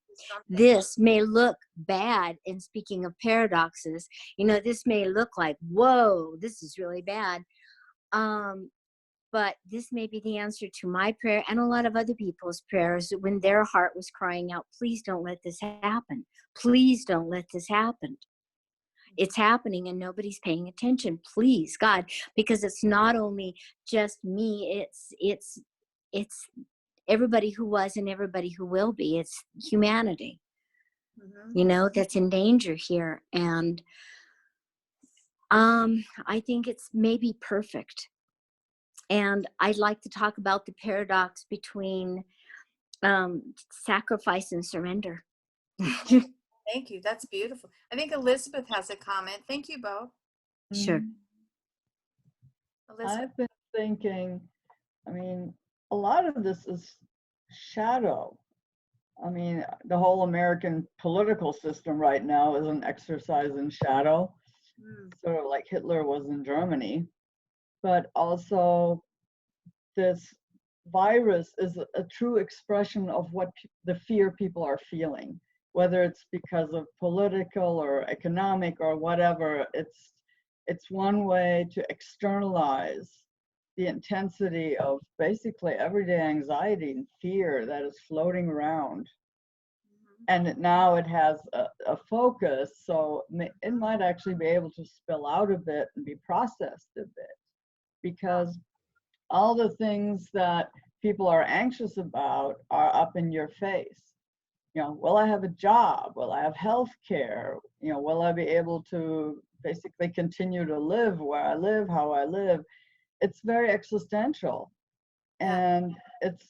This may look bad, and speaking of paradoxes, you know, this may look like, whoa, this is really bad. but this may be the answer to my prayer and a lot of other people's prayers when their heart was crying out, please don't let this happen. Please don't let this happen. It's happening and nobody's paying attention. Please, God, because it's not only just me, it's everybody who was and everybody who will be. It's humanity, that's in danger here. And I think it's maybe perfect. And I'd like to talk about the paradox between sacrifice and surrender. Thank you. That's beautiful. I think Elizabeth has a comment. Thank you, Bo. Sure. Elizabeth. I've been thinking, a lot of this is shadow. The whole American political system right now is an exercise in shadow, sort of like Hitler was in Germany. But also, this virus is a true expression of what the fear people are feeling, whether it's because of political or economic or whatever. It's one way to externalize the intensity of basically everyday anxiety and fear that is floating around. And now it has a focus, so it might actually be able to spill out a bit and be processed a bit, because all the things that people are anxious about are up in your face. Will I have a job? Will I have health care? Will I be able to basically continue to live where I live, how I live? It's very existential. And it's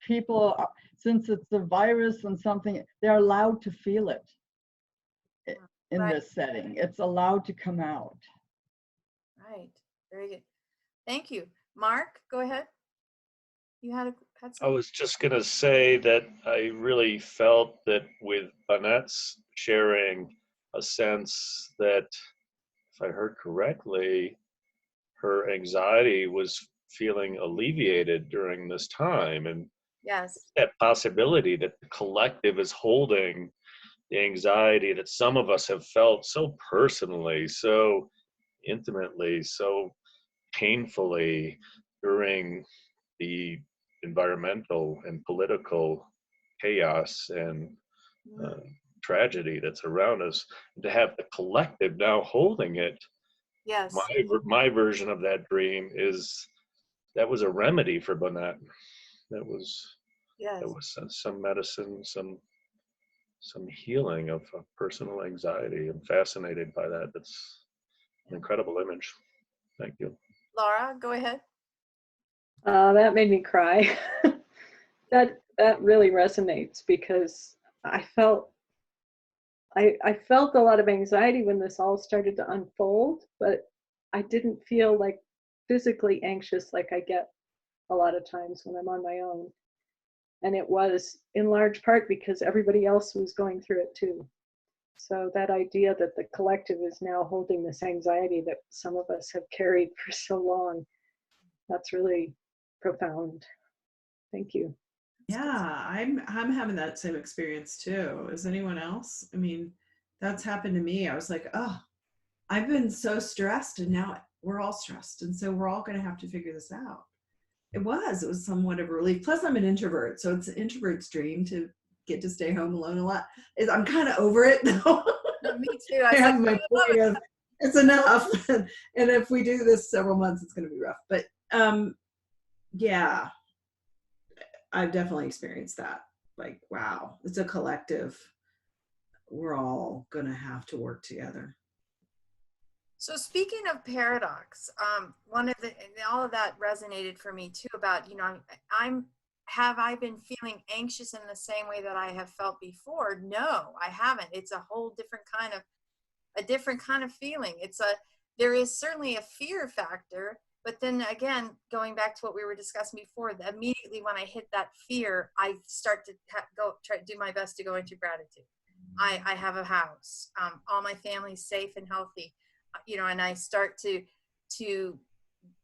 people, since it's a virus and something, they're allowed to feel it in this setting. It's allowed to come out. Right. Very good. Thank you. Mark, go ahead. You had I some. was just going to say that I really felt that with Annette's sharing a sense that, if I heard correctly, her anxiety was feeling alleviated during this time. And yes, that possibility that the collective is holding the anxiety that some of us have felt so personally, so intimately, so painfully during the environmental and political chaos and tragedy that's around us. And to have the collective now holding it, yes, my version of that dream is that was a remedy for Bonnet. That was some medicine, some healing of personal anxiety. I'm fascinated by that. That's an incredible image. Thank you. Laura, go ahead. That made me cry. that really resonates, because I felt a lot of anxiety when this all started to unfold, but I didn't feel like physically anxious like I get a lot of times when I'm on my own. And it was in large part because everybody else was going through it too. So that idea that the collective is now holding this anxiety that some of us have carried for so long, that's really profound. Thank you. Yeah, I'm having that same experience too. Is anyone else? That's happened to me. I was like, oh, I've been so stressed, and now we're all stressed, and so we're all going to have to figure this out. It was somewhat of a relief. Plus, I'm an introvert, so it's an introvert's dream to get to stay home alone a lot. I'm kind of over it now. Me too. I have my point of, it's enough. And if we do this several months, it's going to be rough. But yeah, I've definitely experienced that. Like, wow, it's a collective. We're all going to have to work together. So speaking of paradox, one of all of that resonated for me too about, have I been feeling anxious in the same way that I have felt before? No, I haven't. It's a whole different kind of feeling. There is certainly a fear factor, but then again, going back to what we were discussing before, immediately when I hit that fear, I start to try to do my best to go into gratitude. I have a house. All my family's safe and healthy. And I start to,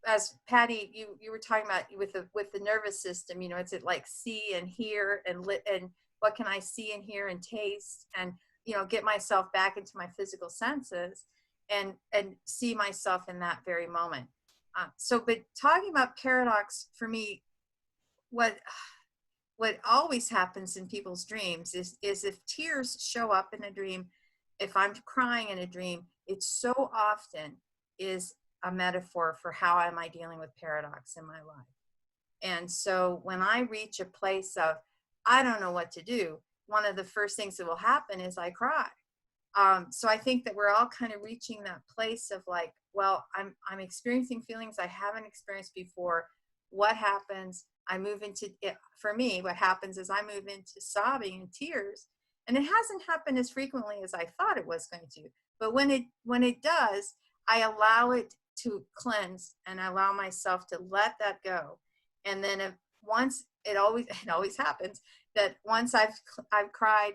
as Patty, you were talking about with the nervous system, it's like see and hear and what can I see and hear and taste, and get myself back into my physical senses and see myself in that very moment. But talking about paradox, for me, what always happens in people's dreams is if tears show up in a dream, if I'm crying in a dream, it so often is a metaphor for how am I dealing with paradox in my life. And so when I reach a place of, I don't know what to do, one of the first things that will happen is I cry. So I think that we're all kind of reaching that place of like, well, I'm experiencing feelings I haven't experienced before. What happens? I move into it. For me, what happens is I move into sobbing and tears. And it hasn't happened as frequently as I thought it was going to. But when it does, I allow it to cleanse and I allow myself to let that go. And then once it always happens that once I've cried,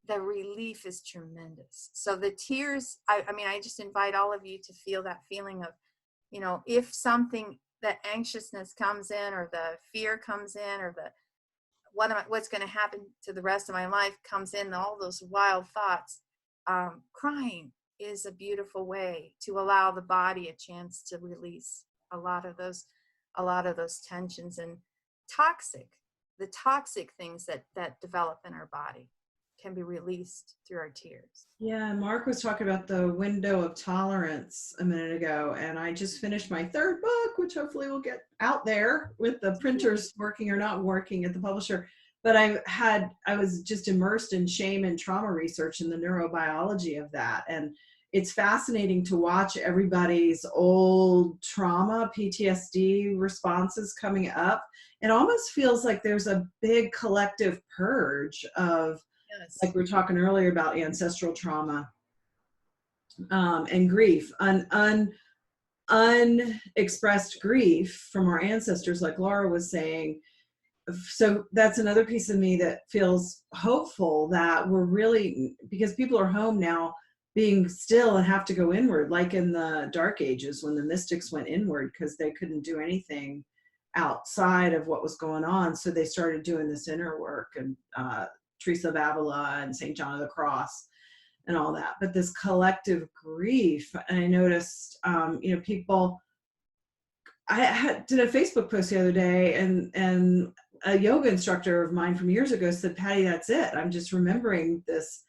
the relief is tremendous. So the tears, I mean, I just invite all of you to feel that feeling of, you know, if something, that anxiousness comes in or the fear comes in or what's going to happen to the rest of my life comes in, all those wild thoughts, crying is a beautiful way to allow the body a chance to release a lot of those tensions and the toxic things that develop in our body can be released through our tears. Yeah, Mark was talking about the window of tolerance a minute ago, and I just finished my third book, which hopefully will get out there with the printers working or not working at the publisher. But I was just immersed in shame and trauma research and the neurobiology of that. And it's fascinating to watch everybody's old trauma, PTSD responses coming up. It almost feels like there's a big collective purge of, like we were talking earlier about ancestral trauma and grief, unexpressed grief from our ancestors, like Laura was saying. So that's another piece of me that feels hopeful that we're really, because people are home now being still and have to go inward, like in the Dark Ages when the mystics went inward because they couldn't do anything outside of what was going on. So they started doing this inner work, and Teresa of Avila and St. John of the Cross and all that. But this collective grief, and I noticed, you know, people, did a Facebook post the other day, and a yoga instructor of mine from years ago said, Patty, that's it. I'm just remembering this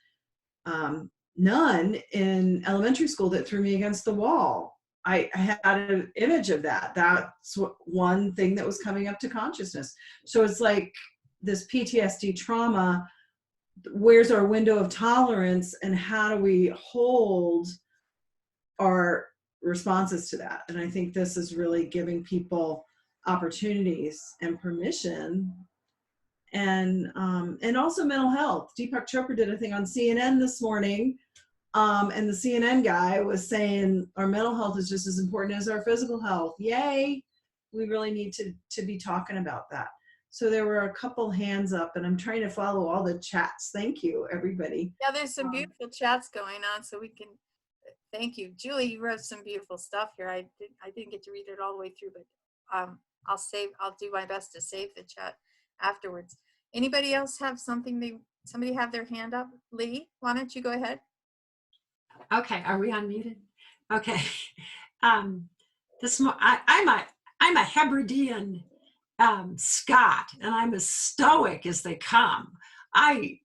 nun in elementary school that threw me against the wall. I had an image of that. That's one thing that was coming up to consciousness. So it's like this PTSD trauma, where's our window of tolerance and how do we hold our responses to that? And I think this is really giving people opportunities and permission, and also mental health. Deepak Chopra did a thing on CNN this morning, and the CNN guy was saying our mental health is just as important as our physical health. Yay! We really need to be talking about that. So there were a couple hands up, and I'm trying to follow all the chats. Thank you, everybody. Yeah, there's some beautiful chats going on, so we can. Thank you, Julie. You wrote some beautiful stuff here. I didn't get to read it all the way through, but I'll do my best to save the chat afterwards. Anybody else have something? Somebody have their hand up? Lee, why don't you go ahead? Okay, are we unmuted? Okay. I'm a Hebridean Scot, and I'm as stoic as they come. I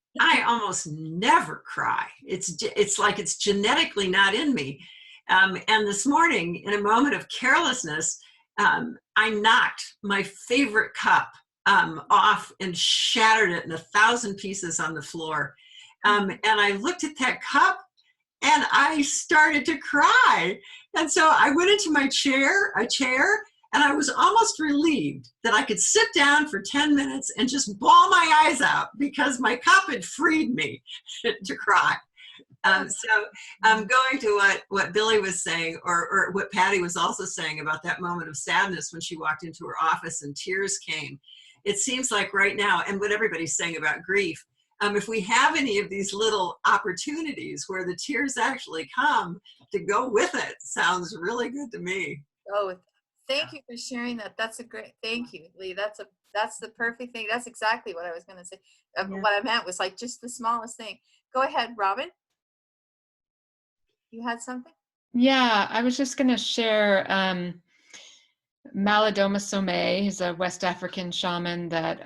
almost never cry. It's like it's genetically not in me. And this morning, in a moment of carelessness, I knocked my favorite cup off and shattered it in 1,000 pieces on the floor. And I looked at that cup and I started to cry. And so I went into my chair, and I was almost relieved that I could sit down for 10 minutes and just bawl my eyes out because my cup had freed me to cry. So going to what Billie was saying, or what Patty was also saying about that moment of sadness when she walked into her office and tears came. It seems like right now, and what everybody's saying about grief, if we have any of these little opportunities where the tears actually come to go with it, sounds really good to me. Oh, thank you for sharing that. That's a great, thank you, Lee. That's the perfect thing. That's exactly what I was going to say. What I meant was like just the smallest thing. Go ahead, Robin. You had something? Yeah, I was just going to share, Malidoma Somé. He's a West African shaman that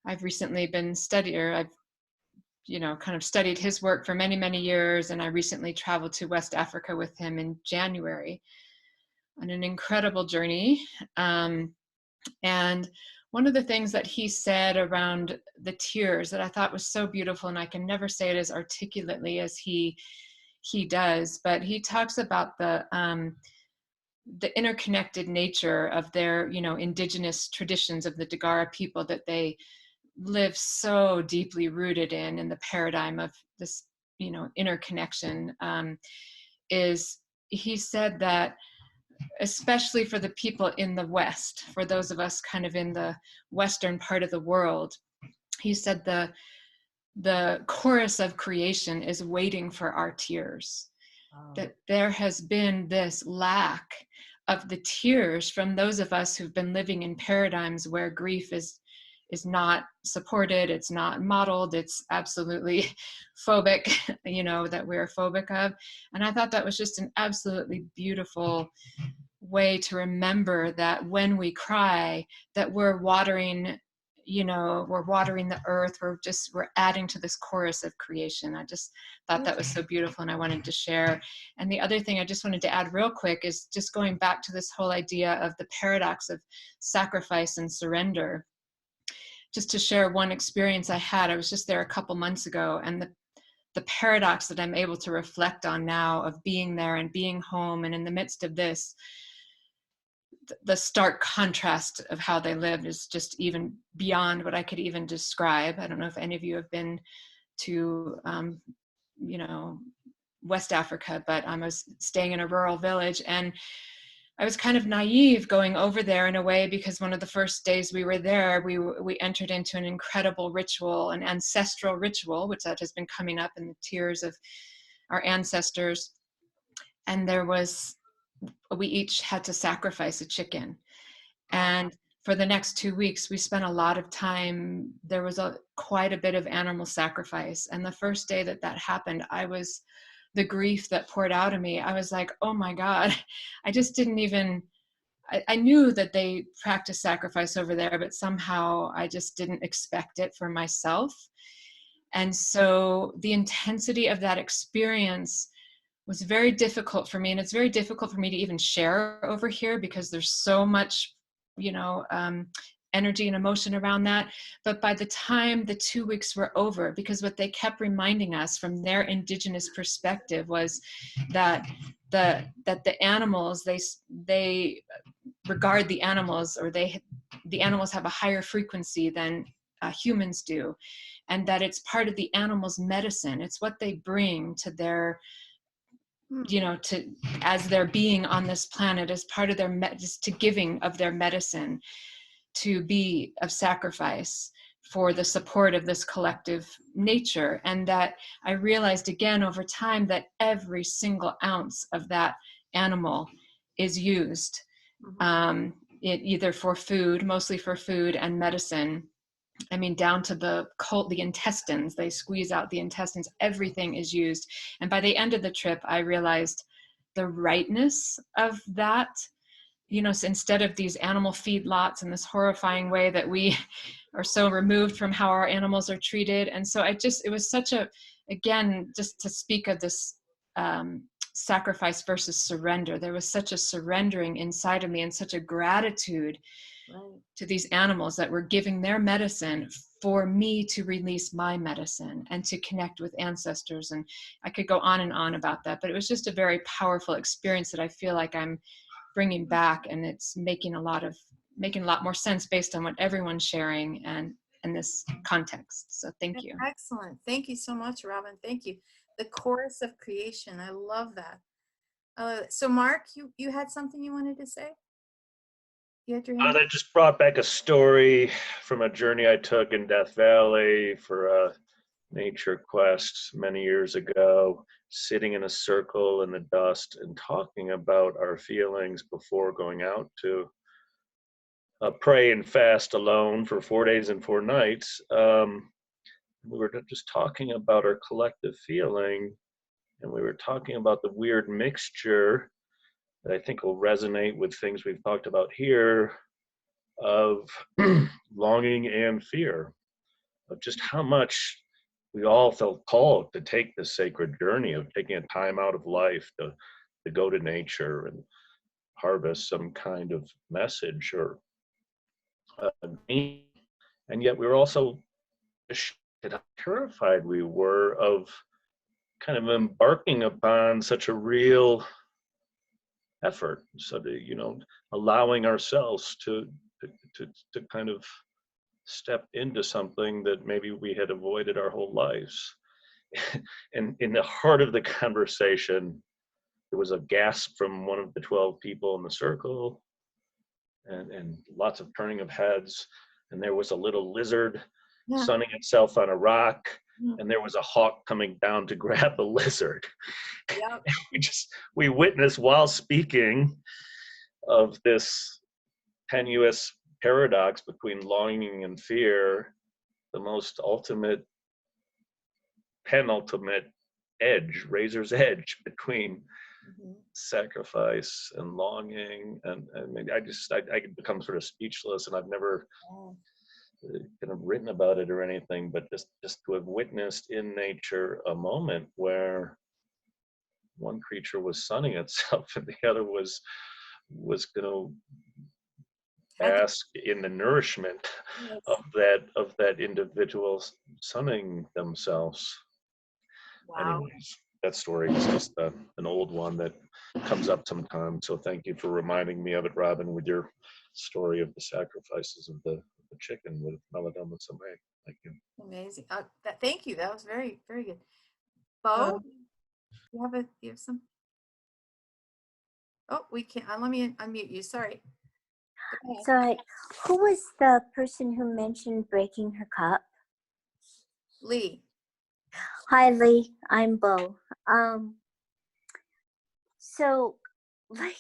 I've recently been studying, or I've, kind of studied his work for many, many years. And I recently traveled to West Africa with him in January on an incredible journey. And one of the things that he said around the tears that I thought was so beautiful, and I can never say it as articulately as he does, but he talks about the interconnected nature of their, indigenous traditions of the Dagara people that they live so deeply rooted in the paradigm of this, interconnection. Is he said that especially for the people in the West, for those of us kind of in the Western part of the world, he said the chorus of creation is waiting for our tears. That there has been this lack of the tears from those of us who've been living in paradigms where grief is not supported, it's not modeled, it's absolutely phobic, that we're phobic of. And I thought that was just an absolutely beautiful way to remember that when we cry, that we're watering, we're watering the earth, we're adding to this chorus of creation. I just thought that was so beautiful, and I wanted to share. And the other thing I just wanted to add real quick is just going back to this whole idea of the paradox of sacrifice and surrender. Just to share one experience I had, I was just there a couple months ago, and the paradox that I'm able to reflect on now of being there and being home, and in the midst of this, the stark contrast of how they lived is just even beyond what I could even describe. I don't know if any of you have been to, West Africa, but I was staying in a rural village, and I was kind of naive going over there in a way, because one of the first days we were there, we entered into an incredible ritual, an ancestral ritual, which that has been coming up in the tears of our ancestors. And we each had to sacrifice a chicken. And for the next 2 weeks, we spent a lot of time, there was quite a bit of animal sacrifice. And the first day that happened, the grief that poured out of me, I was like, oh my God, I just didn't even, I knew that they practice sacrifice over there, but somehow I just didn't expect it for myself. And so the intensity of that experience was very difficult for me. And it's very difficult for me to even share over here, because there's so much, energy and emotion around that. But by the time the 2 weeks were over, because what they kept reminding us from their indigenous perspective was that the animals, they regard the animals, or the animals have a higher frequency than humans do, and that it's part of the animals' medicine. It's what they bring to their, as their being on this planet, as part of their just to giving of their medicine, to be of sacrifice for the support of this collective nature. And that I realized again over time that every single ounce of that animal is used, either for food, mostly for food and medicine. I mean, down to the intestines, they squeeze out the intestines, everything is used. And by the end of the trip, I realized the rightness of that. So instead of these animal feedlots in this horrifying way that we are so removed from how our animals are treated. And so it was such again, just to speak of this sacrifice versus surrender, there was such a surrendering inside of me, and such a gratitude to these animals that were giving their medicine for me to release my medicine and to connect with ancestors. And I could go on and on about that, but it was just a very powerful experience that I feel like I'm bringing back, and it's making a lot more sense based on what everyone's sharing and in this context. So thank you. Excellent. Thank you so much, Robin. Thank you. The chorus of creation. I love that. So Mark, you had something you wanted to say? You had your hand? That just brought back a story from a journey I took in Death Valley for a nature quest many years ago, sitting in a circle in the dust and talking about our feelings before going out to pray and fast alone for 4 days and 4 nights. We were just talking about our collective feeling, and we were talking about the weird mixture that I think will resonate with things we've talked about here of longing and fear, of just how much we all felt called to take this sacred journey of taking a time out of life to go to nature and harvest some kind of message or meaning. And yet we were also how terrified we were of kind of embarking upon such a real effort, so that, you know, allowing ourselves to kind of step into something that maybe we had avoided our whole lives. And in the heart of the conversation, there was a gasp from one of the 12 people in the circle, and lots of turning of heads. And there was a little lizard sunning itself on a rock, and there was a hawk coming down to grab the lizard. Yep. we witnessed, while speaking, of this tenuous paradox between longing and fear, the most ultimate, penultimate edge, razor's edge between sacrifice and longing. And I mean, I could become sort of speechless, and I've never kind of written about it or anything, but just to have witnessed in nature a moment where one creature was sunning itself and the other was going to bask in the nourishment of that individual sunning themselves. Wow. Anyways, that story is just an old one that comes up sometimes. So thank you for reminding me of it, Robin, with your story of the sacrifices of the chicken with melodyne Samay. Thank you. Amazing. Thank you. That was very, very good. Bo, you have some? Oh, we can't. Let me unmute you. Sorry. Sorry. Who was the person who mentioned breaking her cup? Lee. Hi, Lee. I'm Bo. So, like,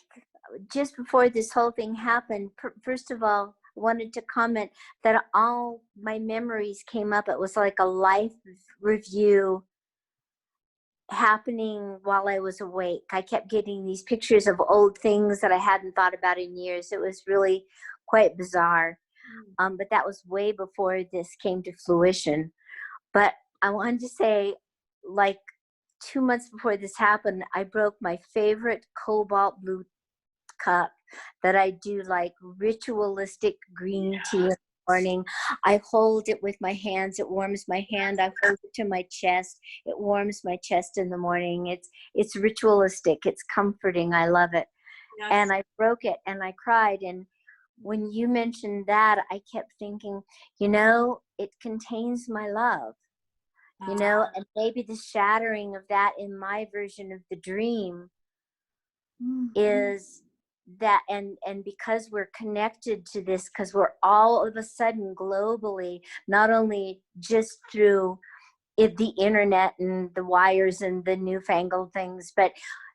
just before this whole thing happened, first of all, wanted to comment that all my memories came up. It was like a life review happening while I was awake. I kept getting these pictures of old things that I hadn't thought about in years. It was really quite bizarre. But that was way before this came to fruition. But I wanted to say, like, 2 months before this happened, I broke my favorite cobalt blue cup that I do like ritualistic green tea in the morning. I hold it with my hands. It warms my hand. I hold it to my chest. It warms my chest in the morning. It's ritualistic. It's comforting. I love it. Yes. And I broke it and I cried. And when you mentioned that, I kept thinking, you know, it contains my love. You know, and maybe the shattering of that in my version of the dream is that, and because we're connected to this, because we're all of a sudden globally, not only just through the internet and the wires and the newfangled things, but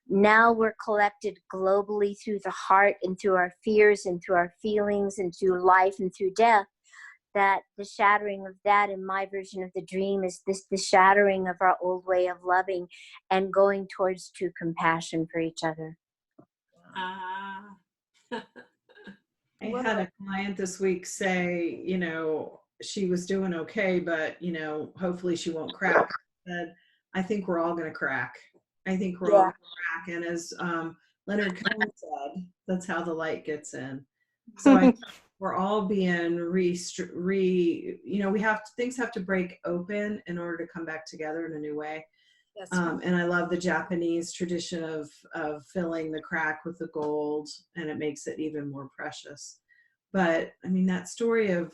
now we're collected globally through the heart and through our fears and through our feelings and through life and through death. That the shattering of that in my version of the dream is the shattering of our old way of loving and going towards true compassion for each other. I had a client this week say, you know, she was doing okay, but, you know, hopefully she won't crack. I said, I think we're all going to crack. I think we're all going to crack. And as Leonard Cohen said, that's how the light gets in. So I think we're all being you know, things have to break open in order to come back together in a new way. And I love the Japanese tradition of filling the crack with the gold, and it makes it even more precious. But I mean, that story of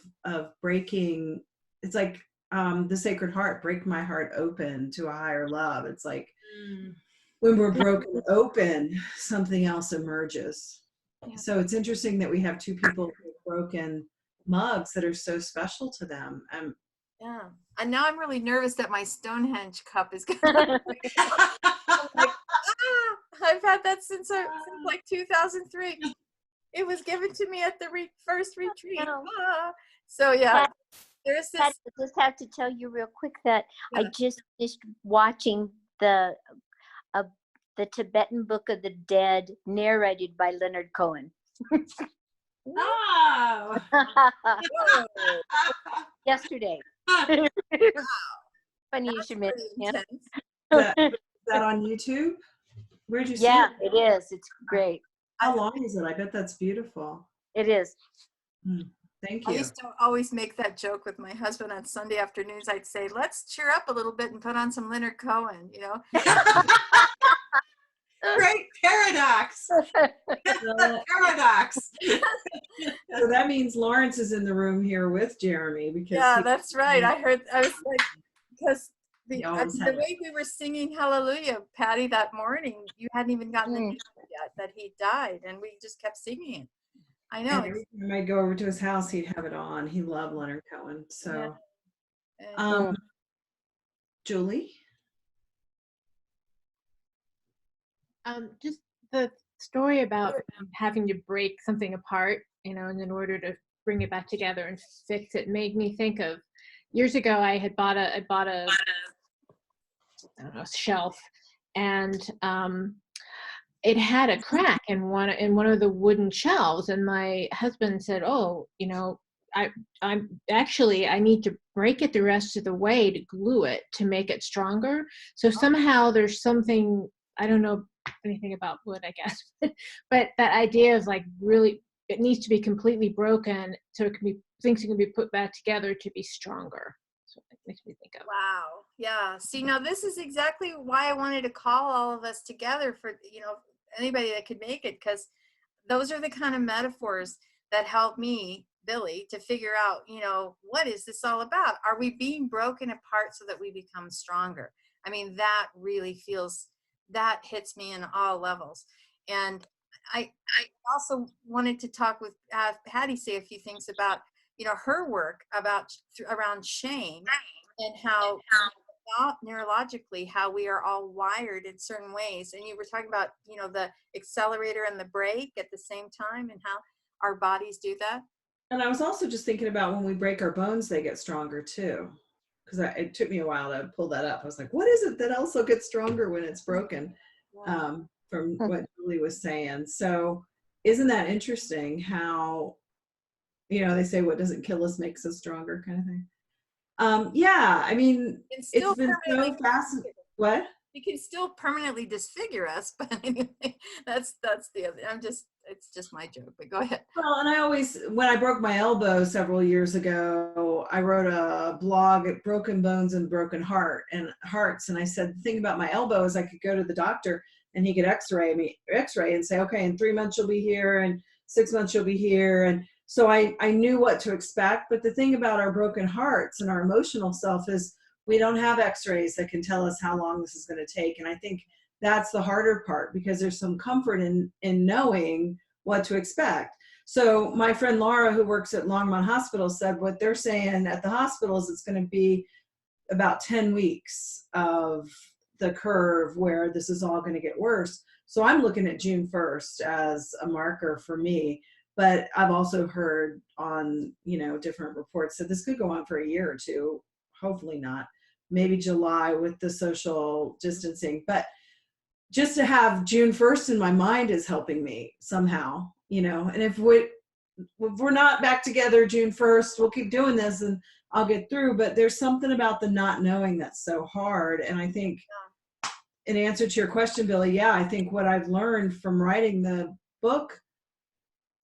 breaking, it's like the Sacred Heart, break my heart open to a higher love. It's like when we're broken open, something else emerges. Yeah. So it's interesting that we have two people with broken mugs that are so special to them. Yeah. And now I'm really nervous that my Stonehenge cup is going to like, I've had that since like 2003. It was given to me at the first retreat. So yeah, there's this. I just have to tell you real quick that I just finished watching a The Tibetan Book of the Dead, narrated by Leonard Cohen. Oh. Yesterday. Funny you should mention him. Is that on YouTube? Where'd you see Yeah, it? it is. It's great. How long is it? I bet that's beautiful. It is. Thank I you. used to always make that joke with my husband on Sunday afternoons. I'd say, let's cheer up a little bit and put on some Leonard Cohen, you know? Great paradox. Paradox. So that means Lawrence is in the room here with Jeremy because Yeah, that's right. I was like, because the always have way we were singing Hallelujah, Patty, that morning, you hadn't even gotten the news yet that he died, and we just kept singing it. I know. And every time I'd go over to his house, he'd have it on. He loved Leonard Cohen. So, Julie? Just the story about having to break something apart, you know, and in order to bring it back together and fix it made me think of years ago. I bought a I don't know, shelf, and it had a crack in one of the wooden shelves, and my husband said, "Oh, you know, I need to break it the rest of the way to glue it to make it stronger." So somehow there's something, I don't know anything about wood, I guess, but that idea of like really, it needs to be completely broken so it can be, things can be put back together to be stronger. So it makes me think of. Wow. Yeah. See, now this is exactly why I wanted to call all of us together for, you know, anybody that could make it, because those are the kind of metaphors that help me, Billie, to figure out, you know, what is this all about? Are we being broken apart so that we become stronger? I mean, that really feels, that hits me in all levels. And I also wanted to talk with Patty, say a few things about, you know, her work about around shame and how neurologically how we are all wired in certain ways. And you were talking about, you know, the accelerator and the brake at the same time and how our bodies do that. And I was also just thinking about when we break our bones, they get stronger too. Because it took me a while to pull that up. I was like, what is it that also gets stronger when it's broken? From what Julie was saying. So isn't that interesting how, you know, they say what doesn't kill us makes us stronger kind of thing. Yeah, I mean, it's been so fascinating. What? You can still permanently disfigure us, but anyway, that's the other. It's just my joke, but go ahead. Well, and I always, when I broke my elbow several years ago, I wrote a blog at Broken Bones and Broken Hearts, and I said the thing about my elbow is I could go to the doctor and he could X-ray and say, okay, in 3 months you'll be here, and 6 months you'll be here, and so I knew what to expect. But the thing about our broken hearts and our emotional self is we don't have X-rays that can tell us how long this is going to take. And I think that's the harder part, because there's some comfort in knowing what to expect. So my friend Laura, who works at Longmont Hospital, said what they're saying at the hospital is it's going to be about 10 weeks of the curve where this is all going to get worse. So I'm looking at June 1st as a marker for me. But I've also heard on, you know, different reports that this could go on for a year or two, hopefully not, maybe July with the social distancing. But just to have June 1st in my mind is helping me somehow, you know. And if we're not back together June 1st, we'll keep doing this and I'll get through. But there's something about the not knowing that's so hard. And I think in answer to your question, Billie, yeah, I think what I've learned from writing the book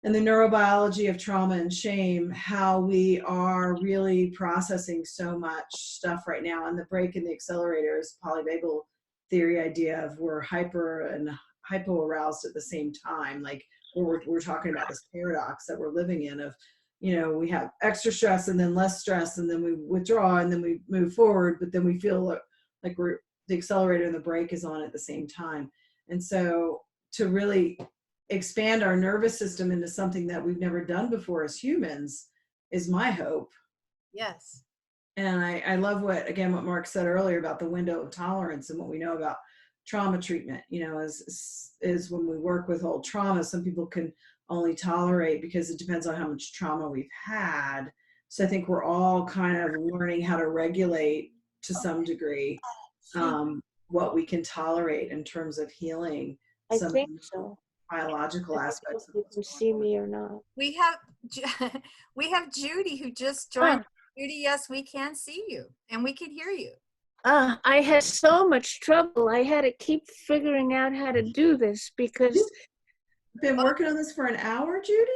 and the neurobiology of trauma and shame, how we are really processing so much stuff right now. And the brake and the accelerator is polyvagal theory idea of we're hyper and hypo-aroused at the same time. Like we're talking about this paradox that we're living in of, you know, we have extra stress and then less stress and then we withdraw and then we move forward, but then we feel like the accelerator and the brake is on at the same time. And so to really expand our nervous system into something that we've never done before as humans is my hope. Yes. And I love what Mark said earlier about the window of tolerance and what we know about trauma treatment, you know, is when we work with old trauma, some people can only tolerate because it depends on how much trauma we've had. So I think we're all kind of learning how to regulate to some degree what we can tolerate in terms of healing I some think so. biological I don't know aspects if of you what's can going see on. me or not. We have we have Judy who just joined. Judy, yes, we can see you and we can hear you. I had so much trouble. I had to keep figuring out how to do this because. You've been working on this for an hour, Judy?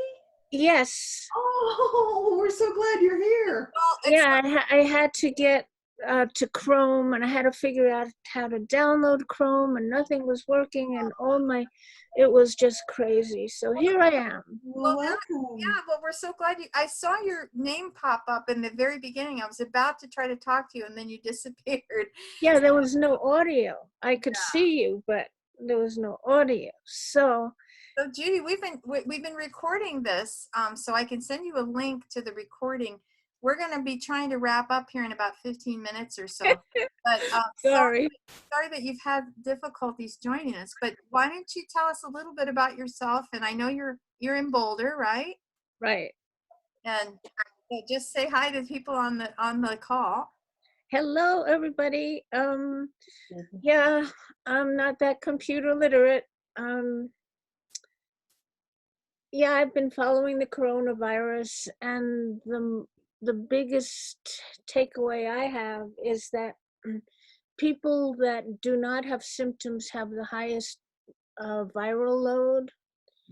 Yes. Oh, we're so glad you're here. Yeah, I had to get to Chrome, and I had to figure out how to download Chrome, and nothing was working, and it was just crazy. So here I am. Well, welcome. Yeah, well, we're so glad I saw your name pop up in the very beginning. I was about to try to talk to you, and then you disappeared. Yeah, there was no audio. I could see you, but there was no audio. So Judy, we've been recording this, so I can send you a link to the recording. We're going to be trying to wrap up here in about 15 minutes or so. But sorry that you've had difficulties joining us. But why don't you tell us a little bit about yourself? And I know you're in Boulder, right? Right. And just say hi to people on the call. Hello, everybody. Yeah, I'm not that computer literate. Yeah, I've been following the coronavirus, and the biggest takeaway I have is that people that do not have symptoms have the highest viral load.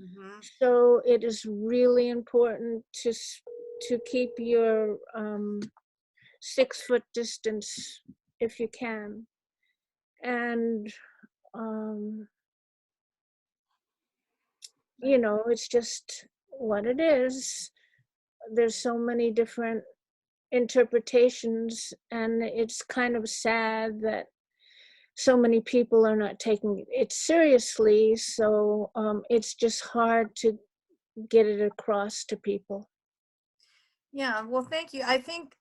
Mm-hmm. So it is really important to keep your 6-foot distance if you can, and you know, it's just what it is. There's so many different interpretations, and it's kind of sad that so many people are not taking it seriously. So it's just hard to get it across to people. Yeah, well, thank you. I think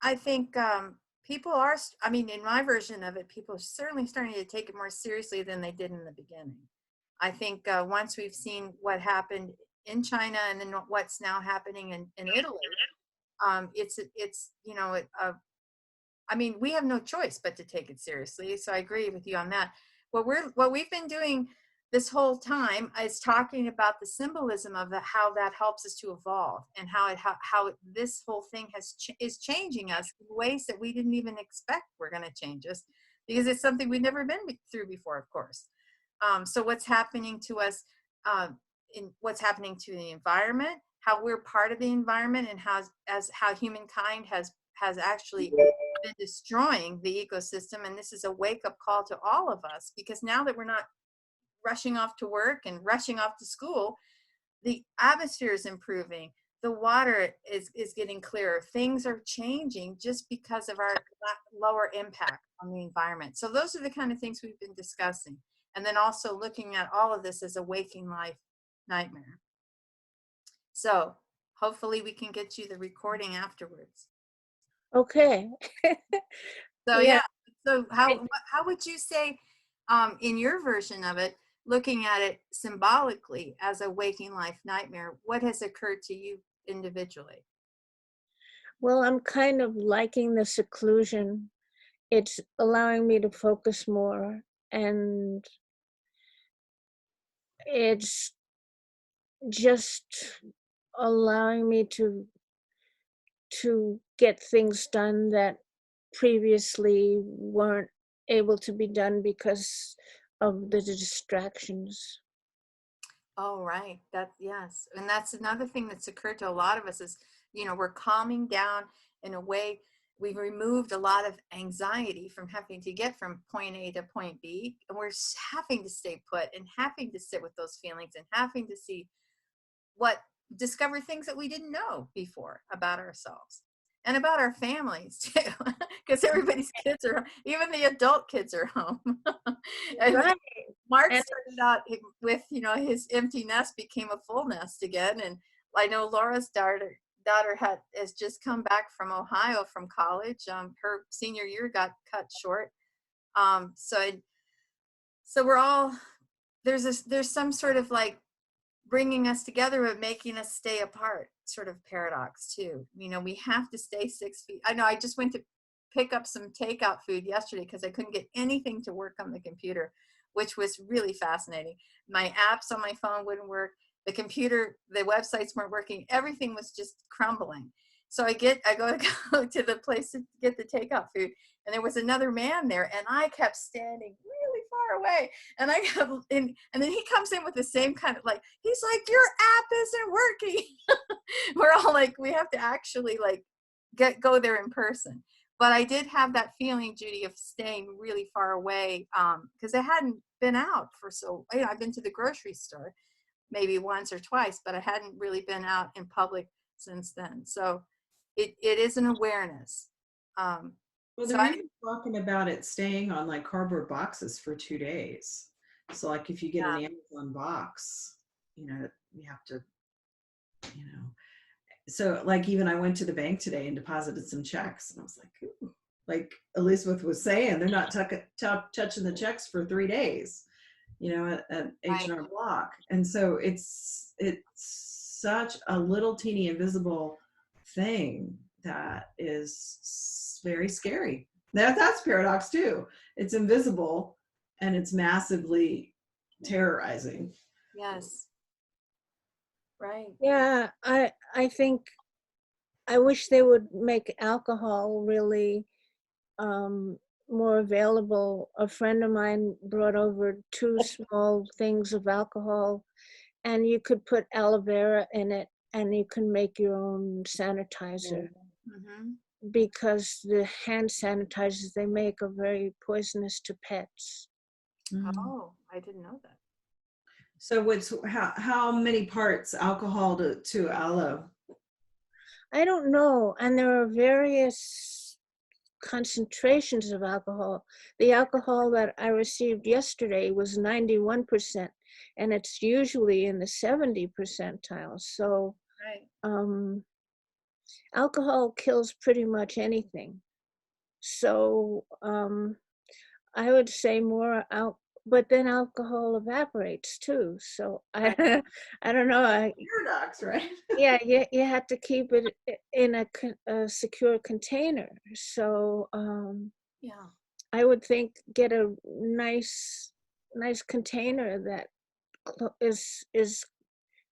people are, I mean, in my version of it, people are certainly starting to take it more seriously than they did in the beginning. I think once we've seen what happened in China and then what's now happening in Italy, it's you know, I mean, we have no choice but to take it seriously. So I agree with you on that. What we've been doing this whole time is talking about the symbolism of how that helps us to evolve, and how this whole thing is changing us in ways that we didn't even expect were going to change us, because it's something we've never been through before, of course. So what's happening to us, what's happening to the environment, how we're part of the environment, and how humankind has actually been destroying the ecosystem. And this is a wake-up call to all of us, because now that we're not rushing off to work and rushing off to school, the atmosphere is improving, the water is getting clearer, things are changing just because of our lower impact on the environment. So those are the kind of things we've been discussing, and then also looking at all of this as a waking life nightmare. So hopefully we can get you the recording afterwards. Okay. So yeah. So how would you say, in your version of it, looking at it symbolically as a waking life nightmare, what has occurred to you individually? Well, I'm kind of liking the seclusion. It's allowing me to focus more, and it's just allowing me to get things done that previously weren't able to be done because of the distractions. Oh, right. Yes. And that's another thing that's occurred to a lot of us is, you know, we're calming down in a way. We've removed a lot of anxiety from having to get from point A to point B. And we're having to stay put and having to sit with those feelings and having to discover things that we didn't know before about ourselves and about our families too, because everybody's kids even the adult kids are home. And right. Mark started out with, you know, his empty nest became a full nest again. And I know Laura's daughter has just come back from Ohio from college. Her senior year got cut short. So we're all, there's some sort of like bringing us together but making us stay apart sort of paradox too. You know, we have to stay 6 feet. I know I just went to pick up some takeout food yesterday because I couldn't get anything to work on the computer, which was really fascinating. My apps on my phone wouldn't work. The computer, the websites weren't working. Everything was just crumbling. So I go to the place to get the takeout food, and there was another man there, and I kept standing really far away. And I kept, and then he comes in with the same kind of like, he's like, your app isn't working. We're all like, we have to actually like go there in person. But I did have that feeling, Judy, of staying really far away because I hadn't been out for I've been to the grocery store maybe once or twice, but I hadn't really been out in public since then. So it is an awareness. Well, so they're even talking about it staying on like cardboard boxes for 2 days. So like if you get an Amazon box, you have to, so like even I went to the bank today and deposited some checks, and I was like, ooh. Like Elizabeth was saying, they're not touching the checks for 3 days, at H&R Block. And so it's such a little teeny invisible thing that is very scary. That's paradox too. It's invisible and it's massively terrorizing. Yes. Right. Yeah, I think I wish they would make alcohol really more available. A friend of mine brought over 2 small things of alcohol, and you could put aloe vera in it, and you can make your own sanitizer. Mm-hmm. Because the hand sanitizers they make are very poisonous to pets. Oh, I didn't know that. So how many parts alcohol to aloe? I don't know, and there are various concentrations of alcohol. The alcohol that I received yesterday was 91%, and it's usually in the 70 percentile. So alcohol kills pretty much anything. So I would say more but then alcohol evaporates too. So I don't know. Paradox, right? Yeah, you have to keep it in a secure container. So I would think get a nice container that is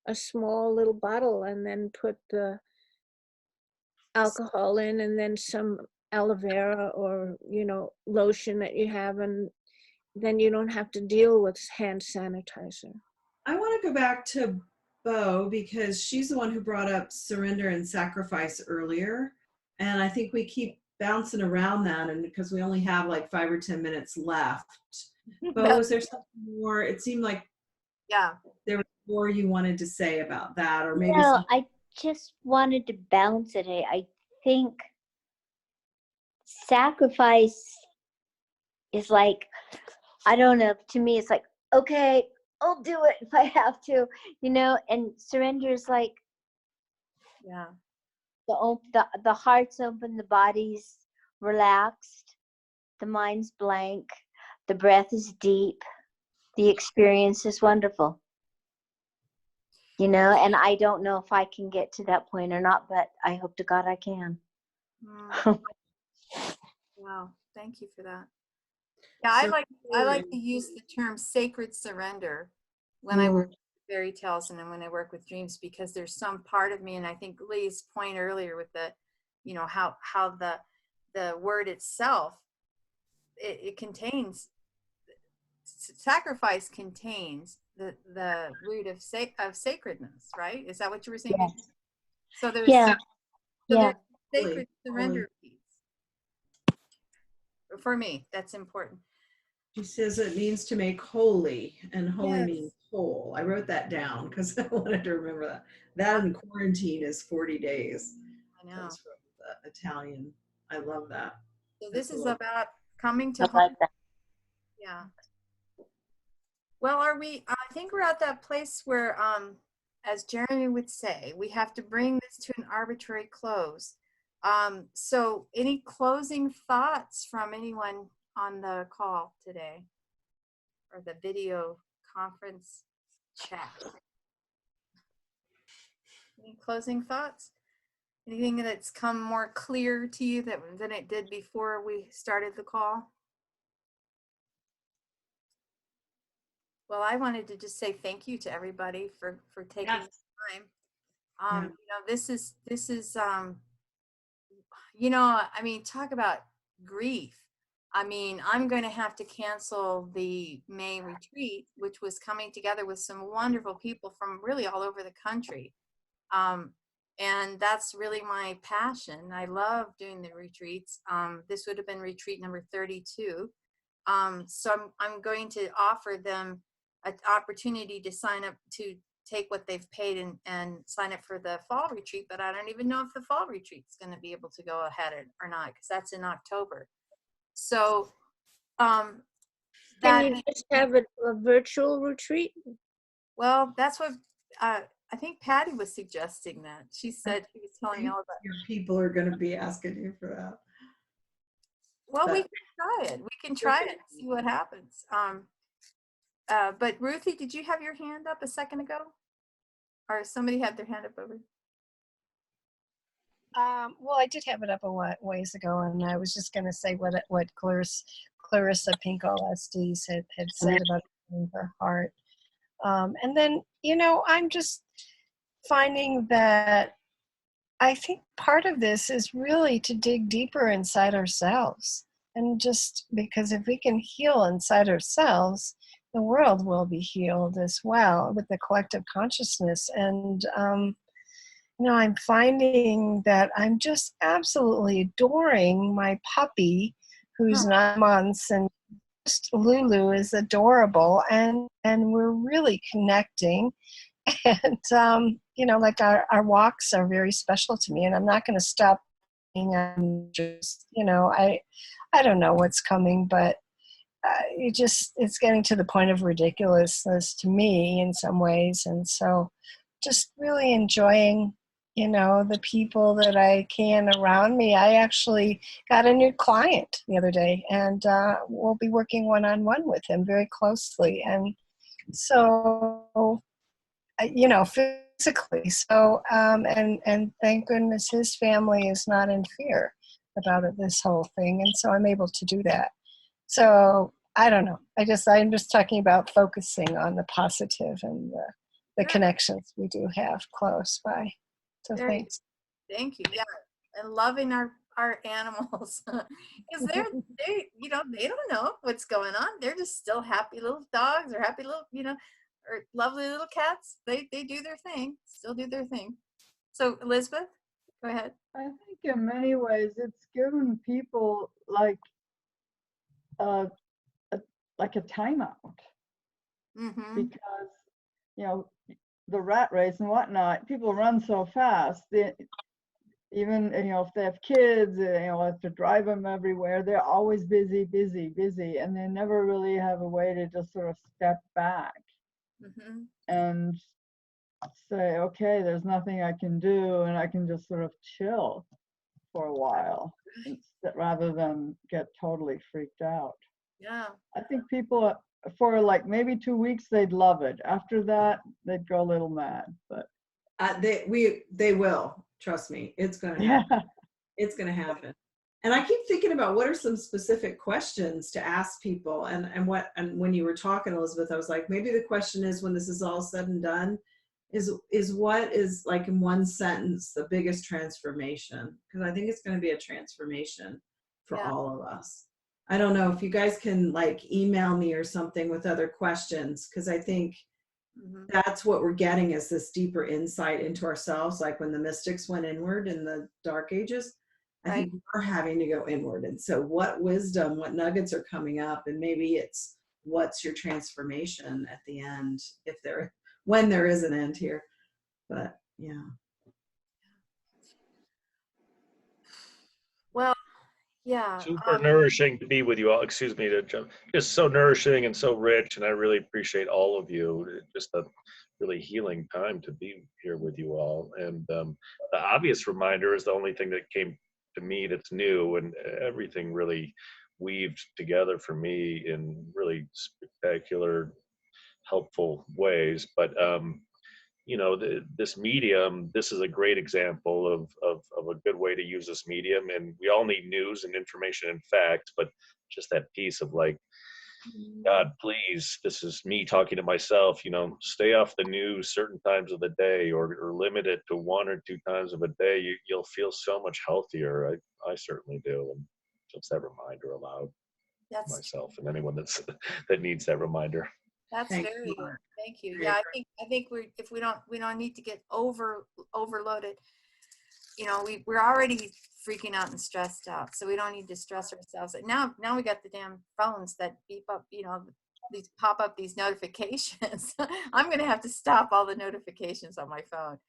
a small little bottle, and then put the alcohol in, and then some aloe vera or lotion that you have, and then you don't have to deal with hand sanitizer. I want to go back to Bo because she's the one who brought up surrender and sacrifice earlier, and I think we keep bouncing around that, and because we only have like 5 or 10 minutes left. Bo, was there something more? It seemed like there was more you wanted to say about that, or maybe I just wanted to bounce it. I think sacrifice is like, I don't know, to me it's like, okay, I'll do it if I have to, and surrender is like, the heart's open, the body's relaxed, the mind's blank, the breath is deep, the experience is wonderful. And I don't know if I can get to that point or not, but I hope to God I can. Wow, thank you for that. Yeah, I like to use the term sacred surrender when I work with fairy tales and when I work with dreams, because there's some part of me, and I think Lee's point earlier with the, how the word itself, it contains, sacrifice contains the root of sacredness, right? Is that what you were saying? Yes. So there's there's sacred surrender piece. For me, that's important. She says it means to make holy, and holy means whole. I wrote that down because I wanted to remember that. That in quarantine is 40 days. I know. That's from the Italian. I love that. So this is about coming to I like that. Yeah. Well, I think we're at that place where, as Jeremy would say, we have to bring this to an arbitrary close. So any closing thoughts from anyone on the call today or the video conference chat? Any closing thoughts? Anything that's come more clear to you than it did before we started the call? Well, I wanted to just say thank you to everybody for taking the time. You know, this is you know, I mean, talk about grief. I mean, I'm going to have to cancel the May retreat, which was coming together with some wonderful people from really all over the country. And that's really my passion. I love doing the retreats. This would have been retreat number 32. So I'm going to offer them an opportunity to sign up to take what they've paid and sign up for the fall retreat, but I don't even know if the fall retreat is going to be able to go ahead or not, because that's in October. So can you just have a virtual retreat? Well, that's what I think Patty was suggesting. That she said she was telling all about. Your people are going to be asking you for that. Well, we can try it. We can try it and see what happens. But Ruthie, did you have your hand up a second ago? Or somebody had their hand up over? Well, I did have it up a ways ago, and I was just going to say what Clarissa Pinko Estes had said about her heart. And then, you know, I'm just finding that I think part of this is really to dig deeper inside ourselves. And just because if we can heal inside ourselves, the world will be healed as well with the collective consciousness. And, you know, I'm finding that I'm just absolutely adoring my puppy who's 9 months, and just Lulu is adorable, and we're really connecting. And, you know, like our walks are very special to me, and I'm not going to stop. I'm just, you know, I don't know what's coming, but it's getting to the point of ridiculousness to me in some ways. And so just really enjoying, you know, the people that I can around me. I actually got a new client the other day, and we'll be working one-on-one with him very closely. And so, you know, physically. So, and thank goodness his family is not in fear about this whole thing. And so I'm able to do that. So I don't know. I'm just talking about focusing on the positive and the connections we do have close by. So thanks. Thank you. Yeah, and loving our animals, because they you know, they don't know what's going on. They're just still happy little dogs or happy little, you know, or lovely little cats. They do their thing, still do their thing. So Elizabeth, go ahead. I think in many ways it's given people like a timeout, because, you know, the rat race and whatnot, people run so fast. Even, you know, if they have kids, you know, have to drive them everywhere. They're always busy, and they never really have a way to just sort of step back and say, okay, there's nothing I can do, and I can just sort of chill for a while rather than get totally freaked out. Yeah. I think people, for like maybe 2 weeks, they'd love it. After that, they'd go a little mad. But they will. Trust me, it's gonna happen. It's gonna happen. And I keep thinking about what are some specific questions to ask people, and when you were talking, Elizabeth, I was like, maybe the question is, when this is all said and done, is what is, like, in one sentence, the biggest transformation? Because I think it's going to be a transformation for all of us. I don't know if you guys can, like, email me or something with other questions, because I think that's what we're getting, is this deeper insight into ourselves. Like when the mystics went inward in the Dark Ages, I think we're having to go inward. And so what wisdom, what nuggets are coming up, and maybe it's what's your transformation at the end, when there is an end here. But yeah. Well, yeah. Super nourishing to be with you all. Excuse me to jump. Just so nourishing and so rich, and I really appreciate all of you. Just a really healing time to be here with you all. And the obvious reminder is the only thing that came to me that's new, and everything really weaved together for me in really spectacular, helpful ways. But you know, this medium, this is a great example of a good way to use this medium. And we all need news and information and facts, but just that piece of like, God, please, this is me talking to myself, you know, stay off the news certain times of the day, or limit it to 1 or 2 times of a day. You'll feel so much healthier. I certainly do. And just that reminder aloud to myself and anyone that needs that reminder. That's very good. Thank you. Yeah, I think we don't need to get overloaded. You know, we're already freaking out and stressed out, so we don't need to stress ourselves. Now we got the damn phones that beep up, you know, these pop up these notifications. I'm gonna have to stop all the notifications on my phone.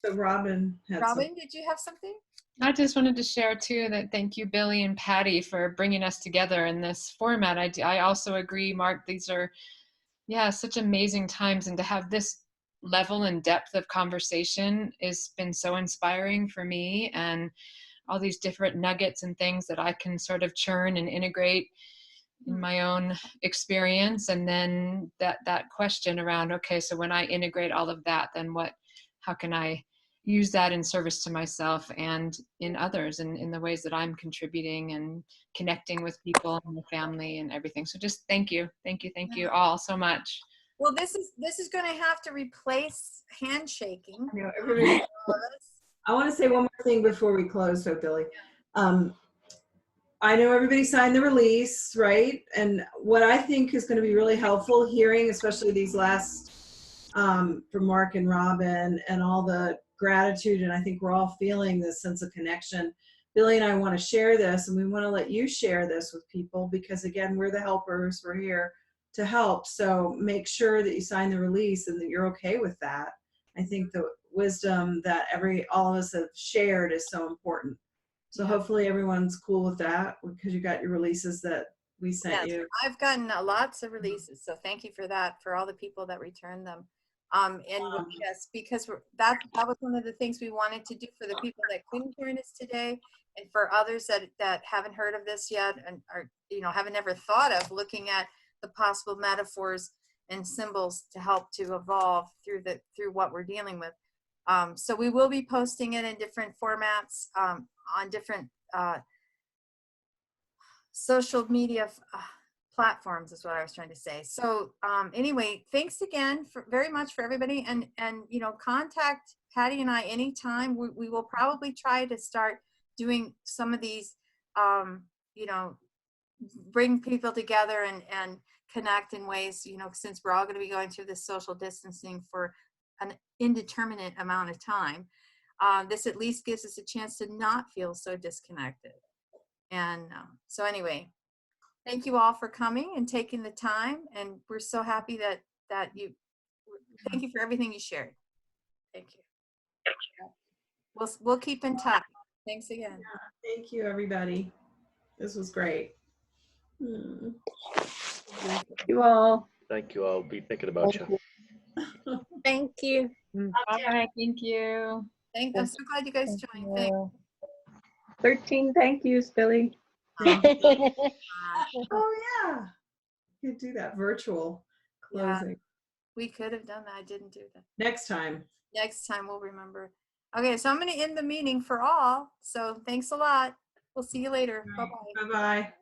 So Robin, did you have something? I just wanted to share too that thank you, Billie and Patty, for bringing us together in this format. I also agree, Mark, these are, yeah, such amazing times, and to have this level and depth of conversation has been so inspiring for me, and all these different nuggets and things that I can sort of churn and integrate in my own experience. And then that question around, okay, so when I integrate all of that, then how can I use that in service to myself and in others, and in the ways that I'm contributing and connecting with people and the family and everything. So just thank you all so much. Well, this is going to have to replace handshaking. You know, everybody, I want to say one more thing before we close, so Billie. I know everybody signed the release, right? And what I think is going to be really helpful hearing, especially these last from Mark and Robin, and all the gratitude, and I think we're all feeling this sense of connection. Billie and I want to share this, and we want to let you share this with people, because again, we're the helpers. We're here to help. So make sure that you sign the release and that you're okay with that. I think the wisdom that all of us have shared is so important. So hopefully everyone's cool with that, because you got your releases that we sent you. I've gotten lots of releases, so thank you for that, for all the people that returned them. Yes, because that was one of the things we wanted to do for the people that couldn't join us today, and for others that haven't heard of this yet, and are, you know, haven't ever thought of looking at the possible metaphors and symbols to help to evolve through what we're dealing with. So we will be posting it in different formats on different social media platforms, is what I was trying to say. So anyway, thanks again very much for everybody, and you know, contact Patty and I anytime. We will probably try to start doing some of these, you know, bring people together and connect in ways, you know, since we're all going to be going through this social distancing for an indeterminate amount of time. This at least gives us a chance to not feel so disconnected. And so anyway, thank you all for coming and taking the time, and we're so happy that you, thank you for everything you shared. Thank you. We'll keep in touch. Thanks again. Yeah, thank you, everybody. This was great. Thank you all. Thank you all. Be thinking about you. Thank you. Bye. Thank you. I'm so glad you guys joined. Thanks. 13 thank yous, Billie. Oh yeah, you could do that virtual closing. Yeah, we could have done that. I didn't do that. Next time we'll remember. Okay, so I'm going to end the meeting for all. So thanks a lot. We'll see you later. Bye-bye. Bye-bye.